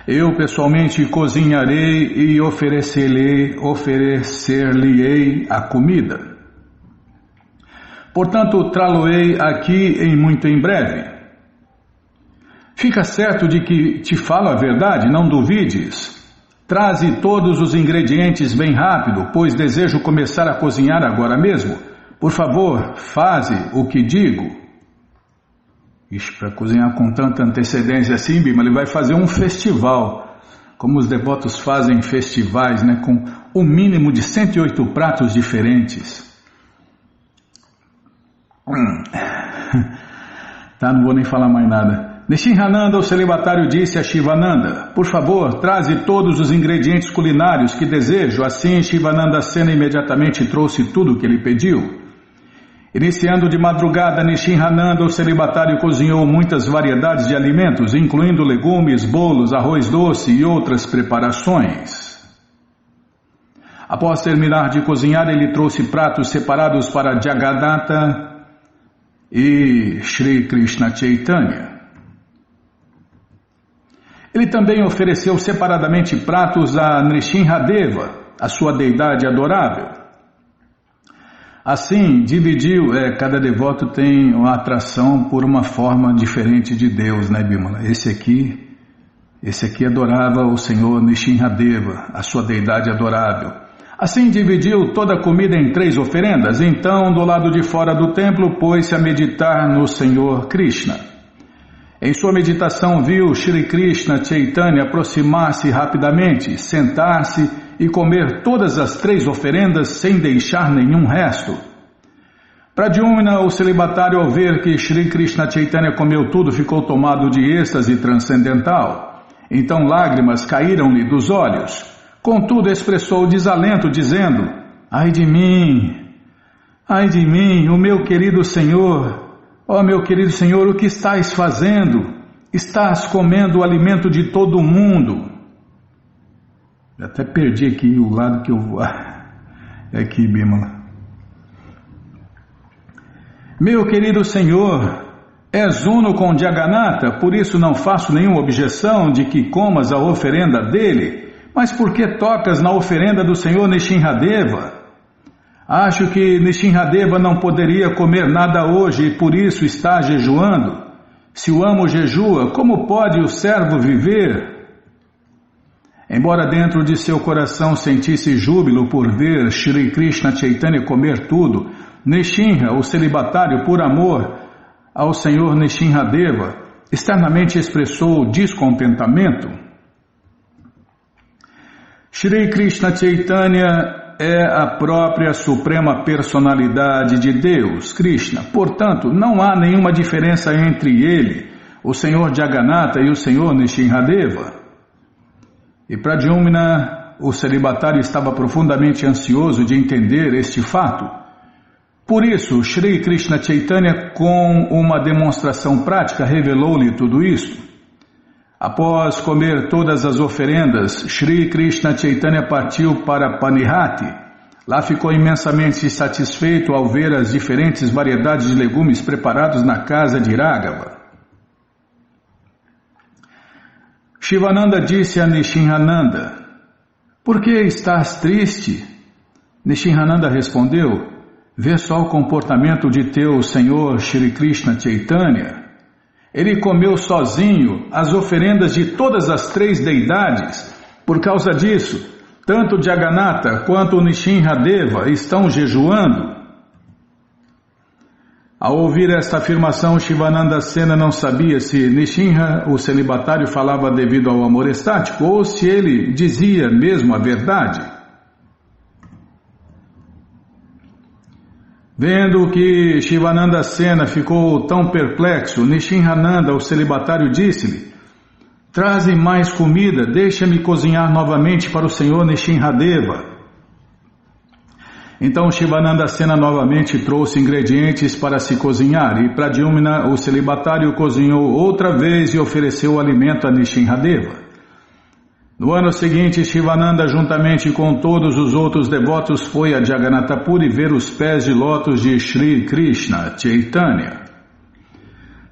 [SPEAKER 1] Eu pessoalmente cozinharei e oferecer-lhe-ei a comida. Portanto, trá-lo-ei aqui muito em breve. Fica certo de que te falo a verdade, não duvides. Traze todos os ingredientes bem rápido, pois desejo começar a cozinhar agora mesmo. Por favor, faze o que digo. Ixi, para cozinhar com tanta antecedência assim, Bima, ele vai fazer um festival. Como os devotos fazem festivais, né, com o mínimo de 108 pratos diferentes. Tá, não vou nem falar mais nada. Nrsimhananda, o celibatário, disse a Shivananda: por favor, traze todos os ingredientes culinários que desejo. Assim, Shivananda Sena imediatamente trouxe tudo o que ele pediu. Iniciando de madrugada, Nrsimhananda, o celibatário, cozinhou muitas variedades de alimentos, incluindo legumes, bolos, arroz doce e outras preparações. Após terminar de cozinhar, ele trouxe pratos separados para Jagannatha e Shri Krishna Chaitanya. Ele também ofereceu separadamente pratos a Nrsimhadeva, a sua deidade adorável. Assim, dividiu, cada devoto tem uma atração por uma forma diferente de Deus, né, Bimala? Esse aqui adorava o Senhor Nrsimhadeva, a sua deidade adorável. Assim dividiu toda a comida em 3 oferendas. Então, do lado de fora do templo, pôs-se a meditar no Senhor Krishna. Em sua meditação, viu Shri Krishna Chaitanya aproximar-se rapidamente, sentar-se e comer todas as 3 oferendas sem deixar nenhum resto. Pradyumna, o celibatário, ao ver que Shri Krishna Chaitanya comeu tudo, ficou tomado de êxtase transcendental. Então lágrimas caíram-lhe dos olhos. Contudo, expressou desalento, dizendo: ai de mim, o meu querido Senhor, ó meu querido Senhor, o que estás fazendo? Estás comendo o alimento de todo mundo. Eu até perdi aqui o lado que eu vou. É aqui, Bimala. Meu querido Senhor, és uno com Jagannatha, por isso não faço nenhuma objeção de que comas a oferenda dele. Mas por que tocas na oferenda do Senhor Nrsimhadeva? Acho que Nrsimhadeva não poderia comer nada hoje e por isso está jejuando. Se o amo jejua, como pode o servo viver? Embora dentro de seu coração sentisse júbilo por ver Shri Krishna Chaitanya comer tudo, Nrsimha, o celibatário, por amor ao Senhor Nrsimhadeva, externamente expressou descontentamento. Shri Krishna Chaitanya é a própria suprema personalidade de Deus, Krishna. Portanto, não há nenhuma diferença entre ele, o Senhor Jagannatha e o Senhor Nishinradeva. E Pradyumna, o celibatário, estava profundamente ansioso de entender este fato. Por isso, Shri Krishna Chaitanya, com uma demonstração prática, revelou-lhe tudo isto. Após comer todas as oferendas, Shri Krishna Chaitanya partiu para Panihati. Lá ficou imensamente satisfeito ao ver as diferentes variedades de legumes preparados na casa de Raghava. Shivananda disse a Nishinrananda: "Por que estás triste?" Nishinrananda respondeu: "Vê só o comportamento de teu Senhor Shri Krishna Chaitanya. Ele comeu sozinho as oferendas de todas as 3 deidades. Por causa disso, tanto Jagannatha quanto Nishinradeva estão jejuando." Ao ouvir esta afirmação, Shivananda Sena não sabia se Nishinra, o celibatário, falava devido ao amor estático ou se ele dizia mesmo a verdade. Vendo que Shivananda Sena ficou tão perplexo, Nishinrananda, o celibatário, disse-lhe: "Traze mais comida, deixa-me cozinhar novamente para o Senhor Nishinradeva." Então Shivananda Sena novamente trouxe ingredientes para se cozinhar e Pradyumna, o celibatário, cozinhou outra vez e ofereceu o alimento a Nishinradeva. No ano seguinte, Shivananda, juntamente com todos os outros devotos, foi a Jagannatha Puri ver os pés de lótus de Shri Krishna Chaitanya.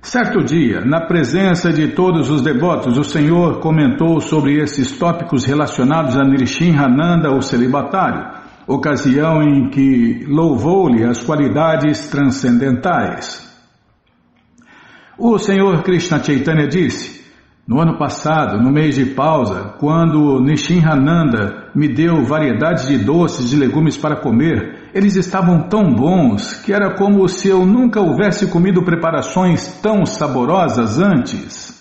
[SPEAKER 1] Certo dia, na presença de todos os devotos, o Senhor comentou sobre esses tópicos relacionados a Nishinrananda, o celibatário, ocasião em que louvou-lhe as qualidades transcendentais. O Senhor Krishna Chaitanya disse: "No ano passado, no mês de pausa, quando Nishinrananda me deu variedades de doces e legumes para comer, eles estavam tão bons que era como se eu nunca houvesse comido preparações tão saborosas antes."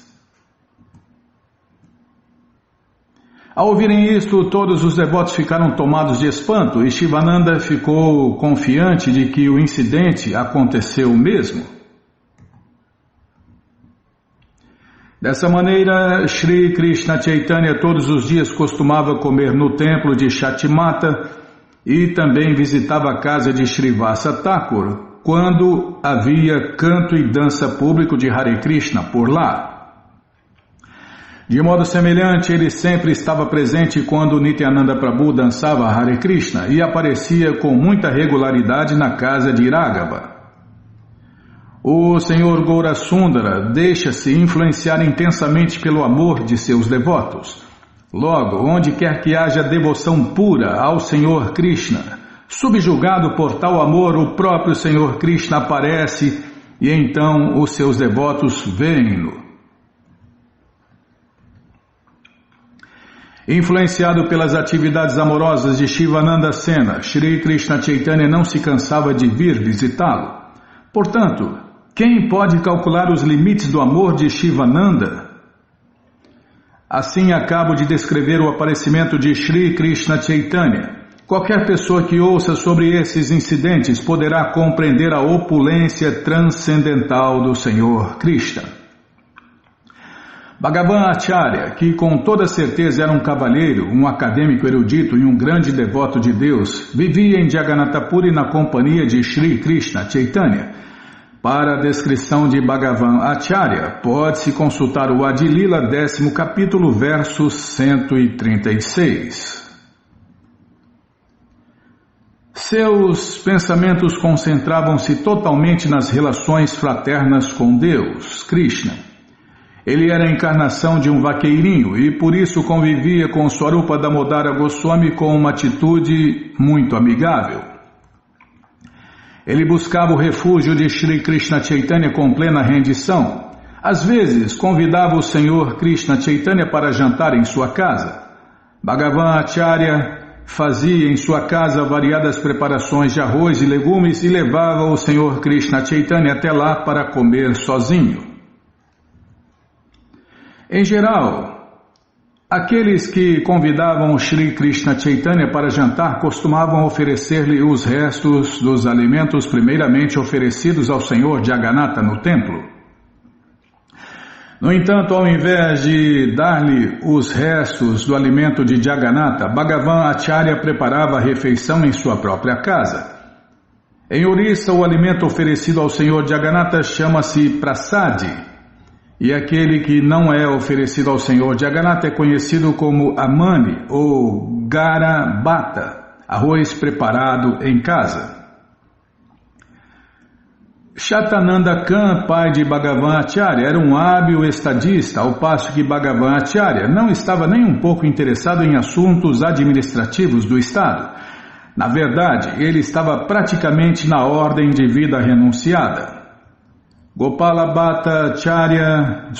[SPEAKER 1] Ao ouvirem isto, todos os devotos ficaram tomados de espanto e Shivananda ficou confiante de que o incidente aconteceu mesmo. Dessa maneira, Shri Krishna Chaitanya todos os dias costumava comer no templo de Shatimata e também visitava a casa de Srivasa Thakur quando havia canto e dança público de Hare Krishna por lá. De modo semelhante, ele sempre estava presente quando Nityananda Prabhu dançava Hare Krishna e aparecia com muita regularidade na casa de Raghava. O Senhor Gaurasundara deixa-se influenciar intensamente pelo amor de seus devotos. Logo, onde quer que haja devoção pura ao Senhor Krishna, subjugado por tal amor, o próprio Senhor Krishna aparece e então os seus devotos veem-no. Influenciado pelas atividades amorosas de Shivananda Sena, Shri Krishna Chaitanya não se cansava de vir visitá-lo. Portanto, quem pode calcular os limites do amor de Shivananda? Assim acabo de descrever o aparecimento de Shri Krishna Chaitanya. Qualquer pessoa que ouça sobre esses incidentes poderá compreender a opulência transcendental do Senhor Krishna. Bhagavan Acharya, que com toda certeza era um cavalheiro, um acadêmico erudito e um grande devoto de Deus, vivia em Jagannatha Puri na companhia de Shri Krishna Chaitanya. Para a descrição de Bhagavan Acharya, pode-se consultar o Adi Lila, 10º capítulo, verso 136. Seus pensamentos concentravam-se totalmente nas relações fraternas com Deus, Krishna. Ele era a encarnação de um vaqueirinho e por isso convivia com Swarupa Damodara Goswami com uma atitude muito amigável. Ele buscava o refúgio de Shri Krishna Chaitanya com plena rendição. Às vezes convidava o Senhor Krishna Chaitanya para jantar em sua casa. Bhagavan Acharya fazia em sua casa variadas preparações de arroz e legumes e levava o Senhor Krishna Chaitanya até lá para comer sozinho. Em geral, aqueles que convidavam o Shri Krishna Chaitanya para jantar costumavam oferecer-lhe os restos dos alimentos primeiramente oferecidos ao Senhor Jagannatha no templo. No entanto, ao invés de dar-lhe os restos do alimento de Jagannatha, Bhagavan Acharya preparava a refeição em sua própria casa. Em Orissa, o alimento oferecido ao Senhor Jagannatha chama-se Prasadi, e aquele que não é oferecido ao Senhor Jagannatha é conhecido como Amani ou Garabata, arroz preparado em casa. Shatananda Khan, pai de Bhagavan Acharya, era um hábil estadista, ao passo que Bhagavan Acharya não estava nem um pouco interessado em assuntos administrativos do Estado. Na verdade, ele estava praticamente na ordem de vida renunciada. Gopala Bhattacharya,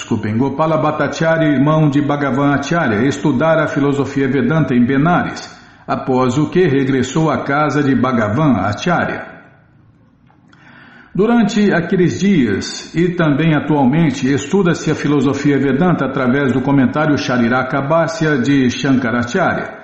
[SPEAKER 1] irmão de Bhagavan Acharya, estudara a filosofia Vedanta em Benares, após o que regressou à casa de Bhagavan Acharya. Durante aqueles dias e também atualmente estuda-se a filosofia Vedanta através do comentário Shariraka-bhashya de Shankaracharya.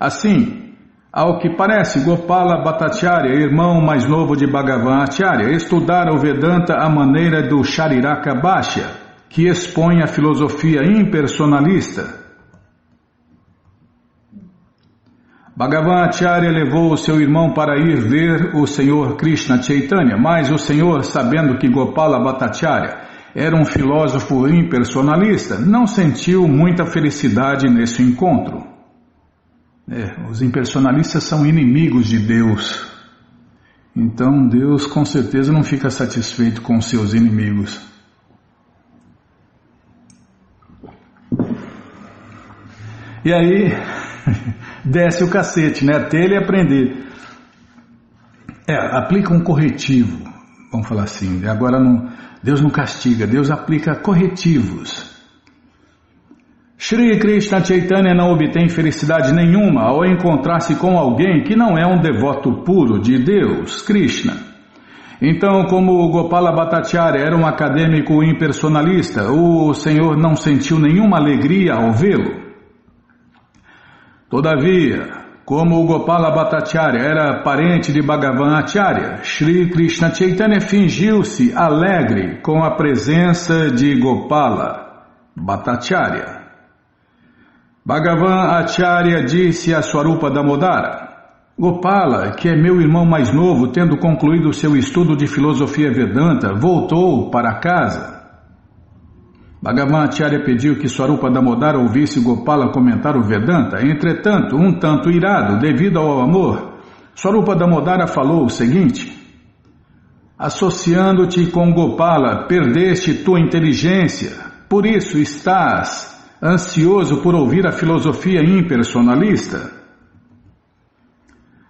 [SPEAKER 1] Assim, ao que parece, Gopala Bhattacharya, irmão mais novo de Bhagavan Acharya, estudara o Vedanta à maneira do Shariraka-bhashya, que expõe a filosofia impersonalista. Bhagavan Acharya levou o seu irmão para ir ver o Senhor Krishna Chaitanya, mas o Senhor, sabendo que Gopala Bhattacharya era um filósofo impersonalista, não sentiu muita felicidade nesse encontro. Os impersonalistas são inimigos de Deus. Então Deus com certeza não fica satisfeito com seus inimigos. E aí desce o cacete, né? Até ele aprender. Aplica um corretivo, vamos falar assim. Agora Deus não castiga, Deus aplica corretivos. Shri Krishna Chaitanya não obtém felicidade nenhuma ao encontrar-se com alguém que não é um devoto puro de Deus, Krishna. Então, como Gopala Bhattacharya era um acadêmico impersonalista, o Senhor não sentiu nenhuma alegria ao vê-lo. Todavia, como o Gopala Bhattacharya era parente de Bhagavan Acharya, Shri Krishna Chaitanya fingiu-se alegre com a presença de Gopala Bhattacharya. Bhagavan Acharya disse a Swarupa Damodara: Gopala, que é meu irmão mais novo, tendo concluído seu estudo de filosofia Vedanta, voltou para casa. Bhagavan Acharya pediu que Swarupa Damodara ouvisse Gopala comentar o Vedanta. Entretanto, um tanto irado devido ao amor, Swarupa Damodara falou o seguinte: associando-te com Gopala, perdeste tua inteligência, por isso estás ansioso por ouvir a filosofia impersonalista.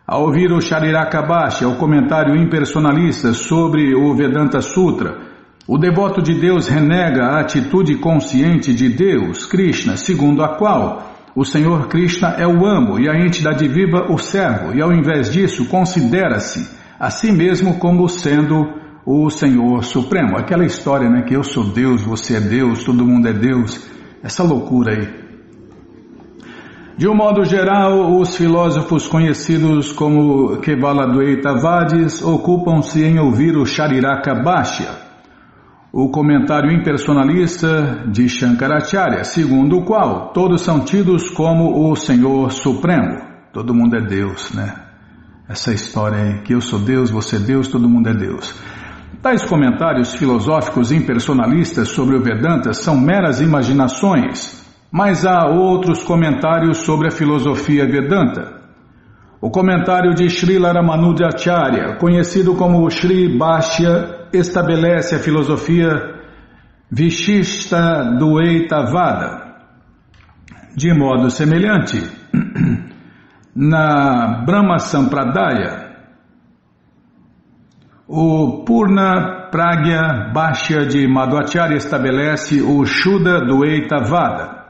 [SPEAKER 1] Ao ouvir o Shariraka-bhashya, o comentário impersonalista sobre o Vedanta Sutra, o devoto de Deus renega a atitude consciente de Deus, Krishna, segundo a qual o Senhor Krishna é o amo e a entidade viva o servo, e ao invés disso considera-se a si mesmo como sendo o Senhor Supremo. Aquela história, né, que eu sou Deus, você é Deus, todo mundo é Deus, essa loucura aí. De um modo geral, os filósofos conhecidos como Kevaladvaitavadis ocupam-se em ouvir o Shariraka-bhashya, o comentário impersonalista de Shankaracharya, segundo o qual todos são tidos como o Senhor Supremo. Todo mundo é Deus, né? Essa história aí, que eu sou Deus, você é Deus, todo mundo é Deus. Tais comentários filosóficos impersonalistas sobre o Vedanta são meras imaginações, mas há outros comentários sobre a filosofia Vedanta. O comentário de Srila Ramanujacharya, conhecido como Sri Bhashya, estabelece a filosofia Vishishta Dvaitavada. De modo semelhante, na Brahma Sampradaya, o Purna Pragya Bhashya de Madhvacharya estabelece o Shuddha Dvaitavada.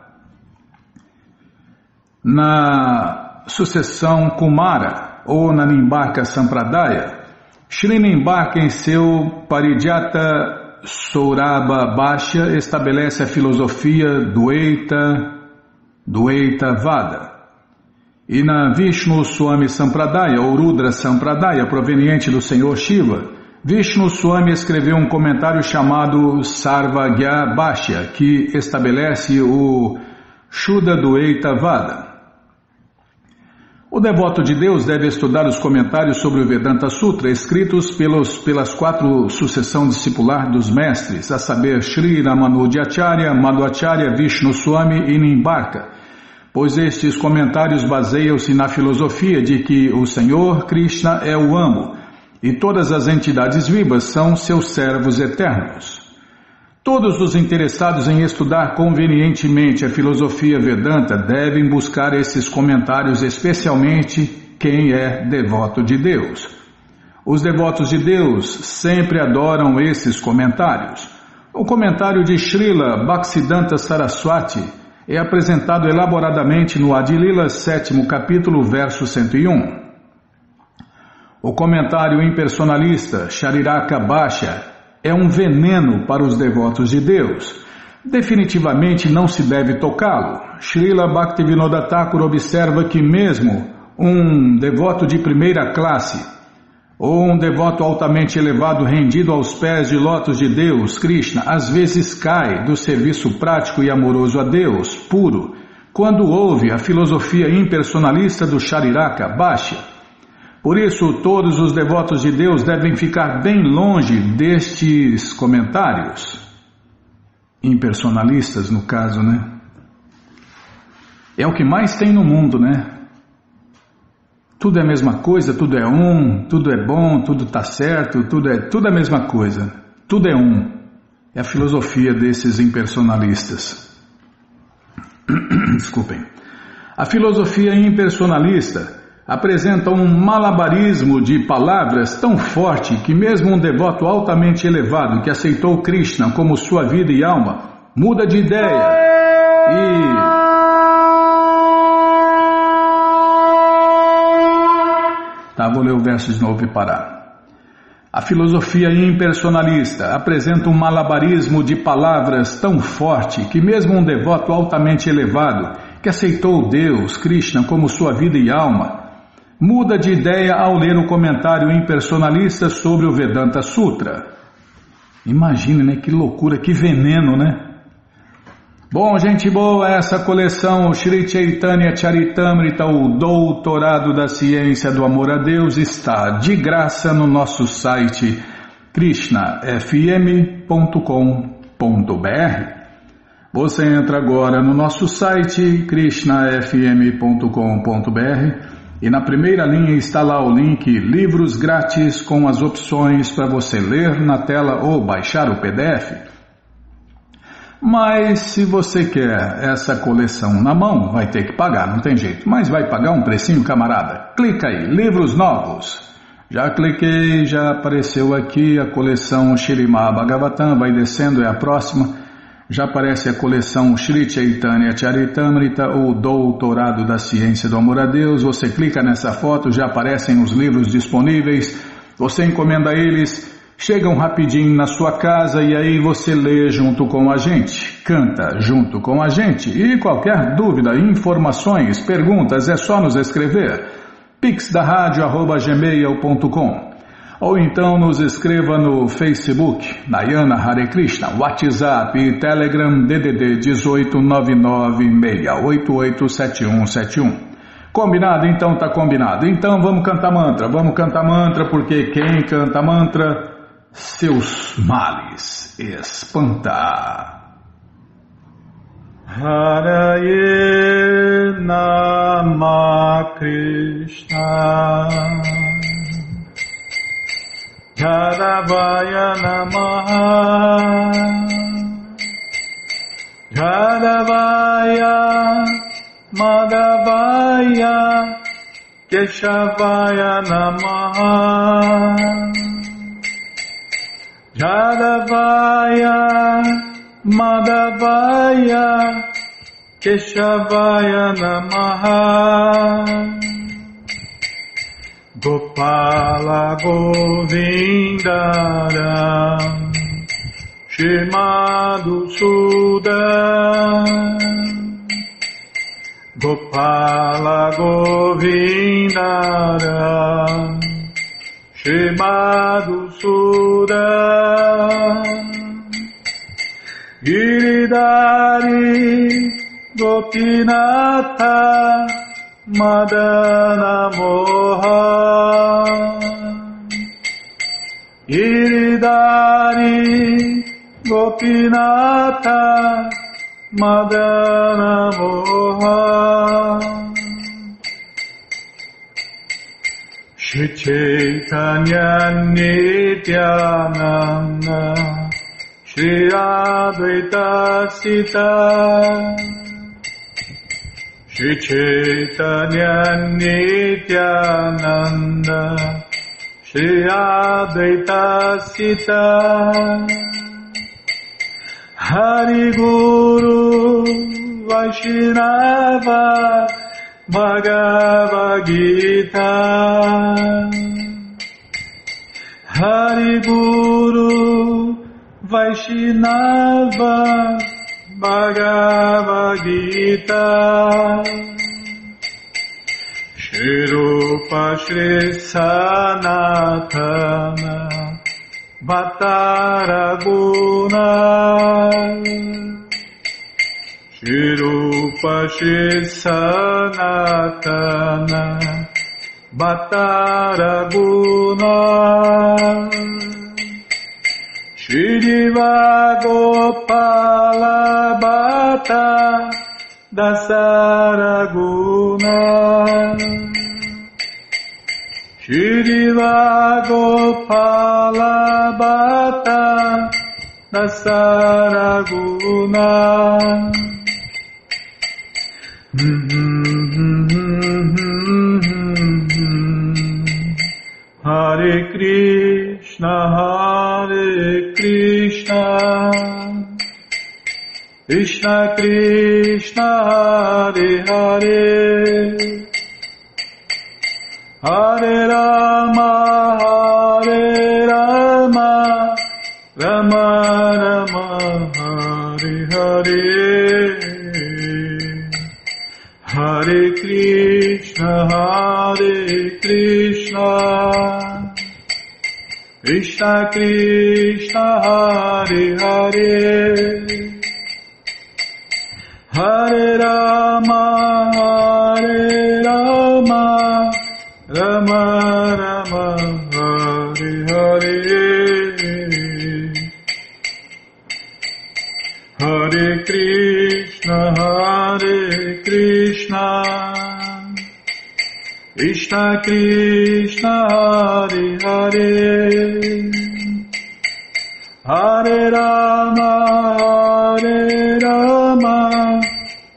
[SPEAKER 1] Na sucessão Kumara, ou na Nimbarka Sampradaya, Shri Nimbarka em seu Parijata Saurabha Bhashya estabelece a filosofia Dvaitavada. E na Vishnu Swami Sampradaya, ou Rudra Sampradaya, proveniente do Senhor Shiva, Vishnu Swami escreveu um comentário chamado Sarvagya Bhashya, que estabelece o Shuddha Dvaita Vada. O devoto de Deus deve estudar os comentários sobre o Vedanta Sutra escritos pelas 4 sucessões discipular dos mestres, a saber Sri Ramanujacharya, Madhvacharya, Vishnu Swami e Nimbarka, pois estes comentários baseiam-se na filosofia de que o Senhor Krishna é o amo e todas as entidades vivas são seus servos eternos. Todos os interessados em estudar convenientemente a filosofia Vedanta devem buscar esses comentários, especialmente quem é devoto de Deus. Os devotos de Deus sempre adoram esses comentários. O comentário de Srila Bhaktisiddhanta Saraswati é apresentado elaboradamente no Adilila 7º capítulo, verso 101. O comentário impersonalista Shariraka Bhashya é um veneno para os devotos de Deus. Definitivamente não se deve tocá-lo. Srila Bhaktivinoda Thakur observa que mesmo um devoto de primeira classe ou um devoto altamente elevado rendido aos pés de lótus de Deus, Krishna, às vezes cai do serviço prático e amoroso a Deus, puro, quando ouve a filosofia impersonalista do Shariraka Bhashya. Por isso, todos os devotos de Deus devem ficar bem longe destes comentários. Impersonalistas, no caso, né? É o que mais tem no mundo, né? Tudo é a mesma coisa, tudo é um, tudo é bom, tudo está certo, tudo é a mesma coisa. Tudo é um. É a filosofia desses impersonalistas. Desculpem. A filosofia impersonalista apresenta um malabarismo de palavras tão forte que mesmo um devoto altamente elevado que aceitou Krishna como sua vida e alma muda de ideia vou ler o verso de novo e parar. A filosofia impersonalista apresenta um malabarismo de palavras tão forte que mesmo um devoto altamente elevado que aceitou Deus, Krishna, como sua vida e alma muda de ideia ao ler o comentário impersonalista sobre o Vedanta Sutra. Imagine, né? Que loucura, que veneno, né? Bom, gente boa, essa coleção Shri Chaitanya Charitamrita, o Doutorado da Ciência do Amor a Deus, está de graça no nosso site krishnafm.com.br. Você entra agora no nosso site krishnafm.com.br e na primeira linha está lá o link Livros Grátis com as opções para você ler na tela ou baixar o PDF. Mas se você quer essa coleção na mão, vai ter que pagar, não tem jeito. Mas vai pagar um precinho, camarada. Clica aí, Livros Novos. Já cliquei, já apareceu aqui a coleção Śrīmad Bhagavatam, vai descendo, é a próxima. Já aparece a coleção Shri Chaitanya Charitamrita, o Doutorado da Ciência do Amor a Deus. Você clica nessa foto, já aparecem os livros disponíveis. Você encomenda eles, chegam rapidinho na sua casa e aí você lê junto com a gente, canta junto com a gente. E qualquer dúvida, informações, perguntas, é só nos escrever. pixdaradio@gmail.com ou então nos escreva no Facebook, Nayana Hare Krishna, WhatsApp e Telegram DDD 18996887171. Combinado? Então tá combinado. Então vamos cantar mantra, porque quem canta mantra, seus males espanta. Hare Nama Krishna Jadavaya Namaha Jadavaya Madhavaya Keshavaya Namaha Jadavaya Madhavaya Keshavaya Namaha Gopala Govindara Shrimadu Sudan Gopala Govindara Shri Madhusudana Giridhari Gopinatha Madana Mohan Giridhari Gopinatha Madana Mohan Shri Chaitanya Nityananda Shri Advaita Sita Shri Chaitanya Nityananda Shri Advaita Sita Hari Guru Vaishnava Bhagavad Gita Hari Guru Vaishnava Bhagavad Gita Shri Rupa Shri Sanatana Bhattaraguna Shri Rupa Shri Sanatana Bhattaraguna Shri Diva Gopala Bhatta Dasaraguna Shri Diva Gopala Bhatta Dasaraguna Hare Krishna Krishna Krishna Hare Hare Hare Rama Rama Rama Hare Hare Hare Krishna Krishna Krishna Hare Hare Hare Rama Rama Rama Hare Hare Hare Krishna Krishna Krishna Hare Hare Hare Rama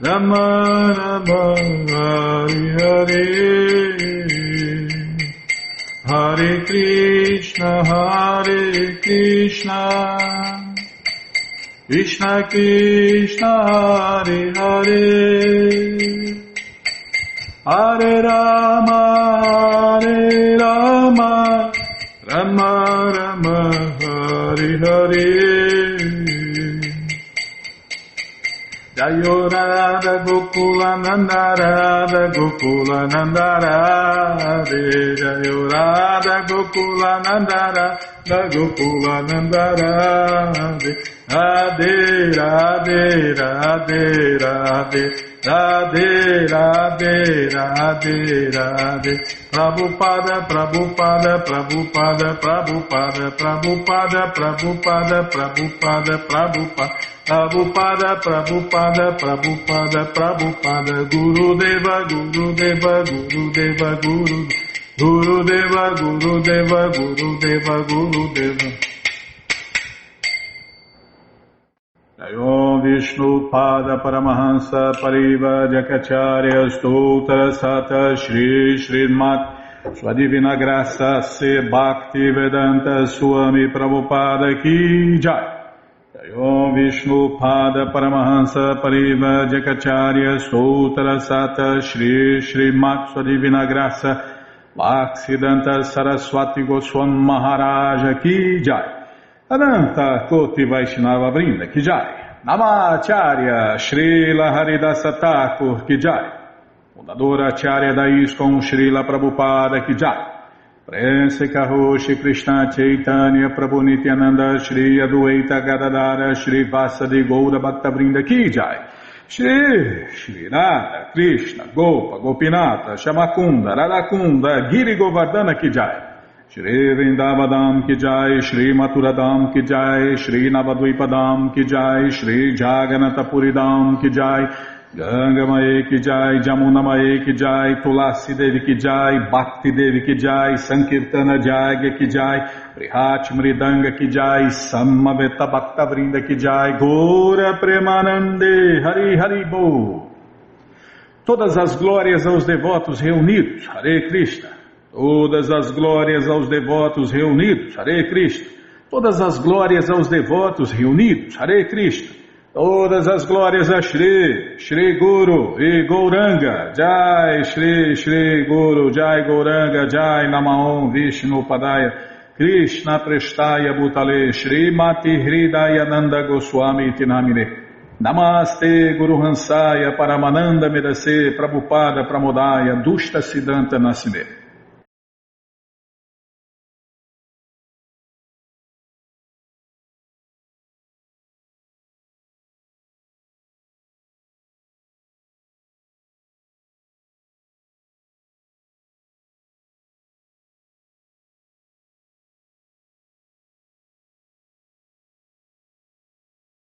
[SPEAKER 1] Rama Rama Hare Hare Hare Krishna Krishna Krishna Hare Hare Hare Rama Rama Rama Hare Hare Jayo Radha Gokula Nanda Radha Gokula Nanda Radhe Jayo Radha Gokula Nanda Radha Gokula Nanda Radhe Radhe Radhe Radhe Radhe Radhe Radhe Radhe Radhe Prabhupada Prabhupada Prabhupada Prabhupada Prabhupada Prabhupada Prabhupada Prabhupada Prabhupada Prabhupada Prabhupada Prabhupada Gurudeva Gurudeva Gurudeva Gurudeva Gurudeva Gurudeva Gurudeva Om Vishnu Pada Paramahansa Pariva Jakacharya Stoutra Sata Shri Srimat Sua Divina Graça Se Bhakti Vedanta Swami Prabhupada Ki Jai Om Vishnu Pada Paramahansa Pariva Jakacharya Stoutra Sata Shri Srimat Sua Divina Graça Bhaksidanta Saraswati Goswam Maharaja Ki Jai Adanta Koti Vaishnava Vrinda Ki Jai Namacharya Srila Haridasa Thakur Ki Jai Fundadora Acharya da ISKCON Srila Prabhupada Ki Jai Prense Kaho Shri Krishna Chaitanya Prabhu Nityananda Shri Adwaita Gadadara Shri Vasadi Goura Bhaktavrinda Ki Jai Shri Radha Krishna Gopa Gopinata Shamakunda Radakunda Giri Govardhana Ki Jai Shri Vrindavadam Ki Jai Shri Maturadam Ki Jai Shri Navadvipadam Ki Jai Shri Jagannatha Puridam Ki Jai Ganga Mae Ki Jai, Jamuna Mae Ki Jai, Tulasi Devi Ki Jai, Bhakti Devi Ki Jai, Sankirtana Jagya Ki Jai, Prihat Mridanga Ki Jai, Samaveta Bhakta Vrinda Ki Jai, Gora Premanande, Hari Hari Bo. Todas as glórias aos devotos reunidos, Hare Krishna. Todas as glórias aos devotos reunidos, Hare Krishna. Todas as glórias aos devotos reunidos, Hare Krishna. Todas as glórias a Shri, Shri Guru e Gauranga, Jai Shri, Shri Guru, Jai Gauranga, Jai Namaon Vishnu Padaya, Krishna Prestaya Bhutale, Shri Mati Hridaya Nanda Goswami Tinamine, Namaste Guru Hansaya Paramananda Medase, Prabhupada Pramodaya, Dushta Siddhanta Nasime.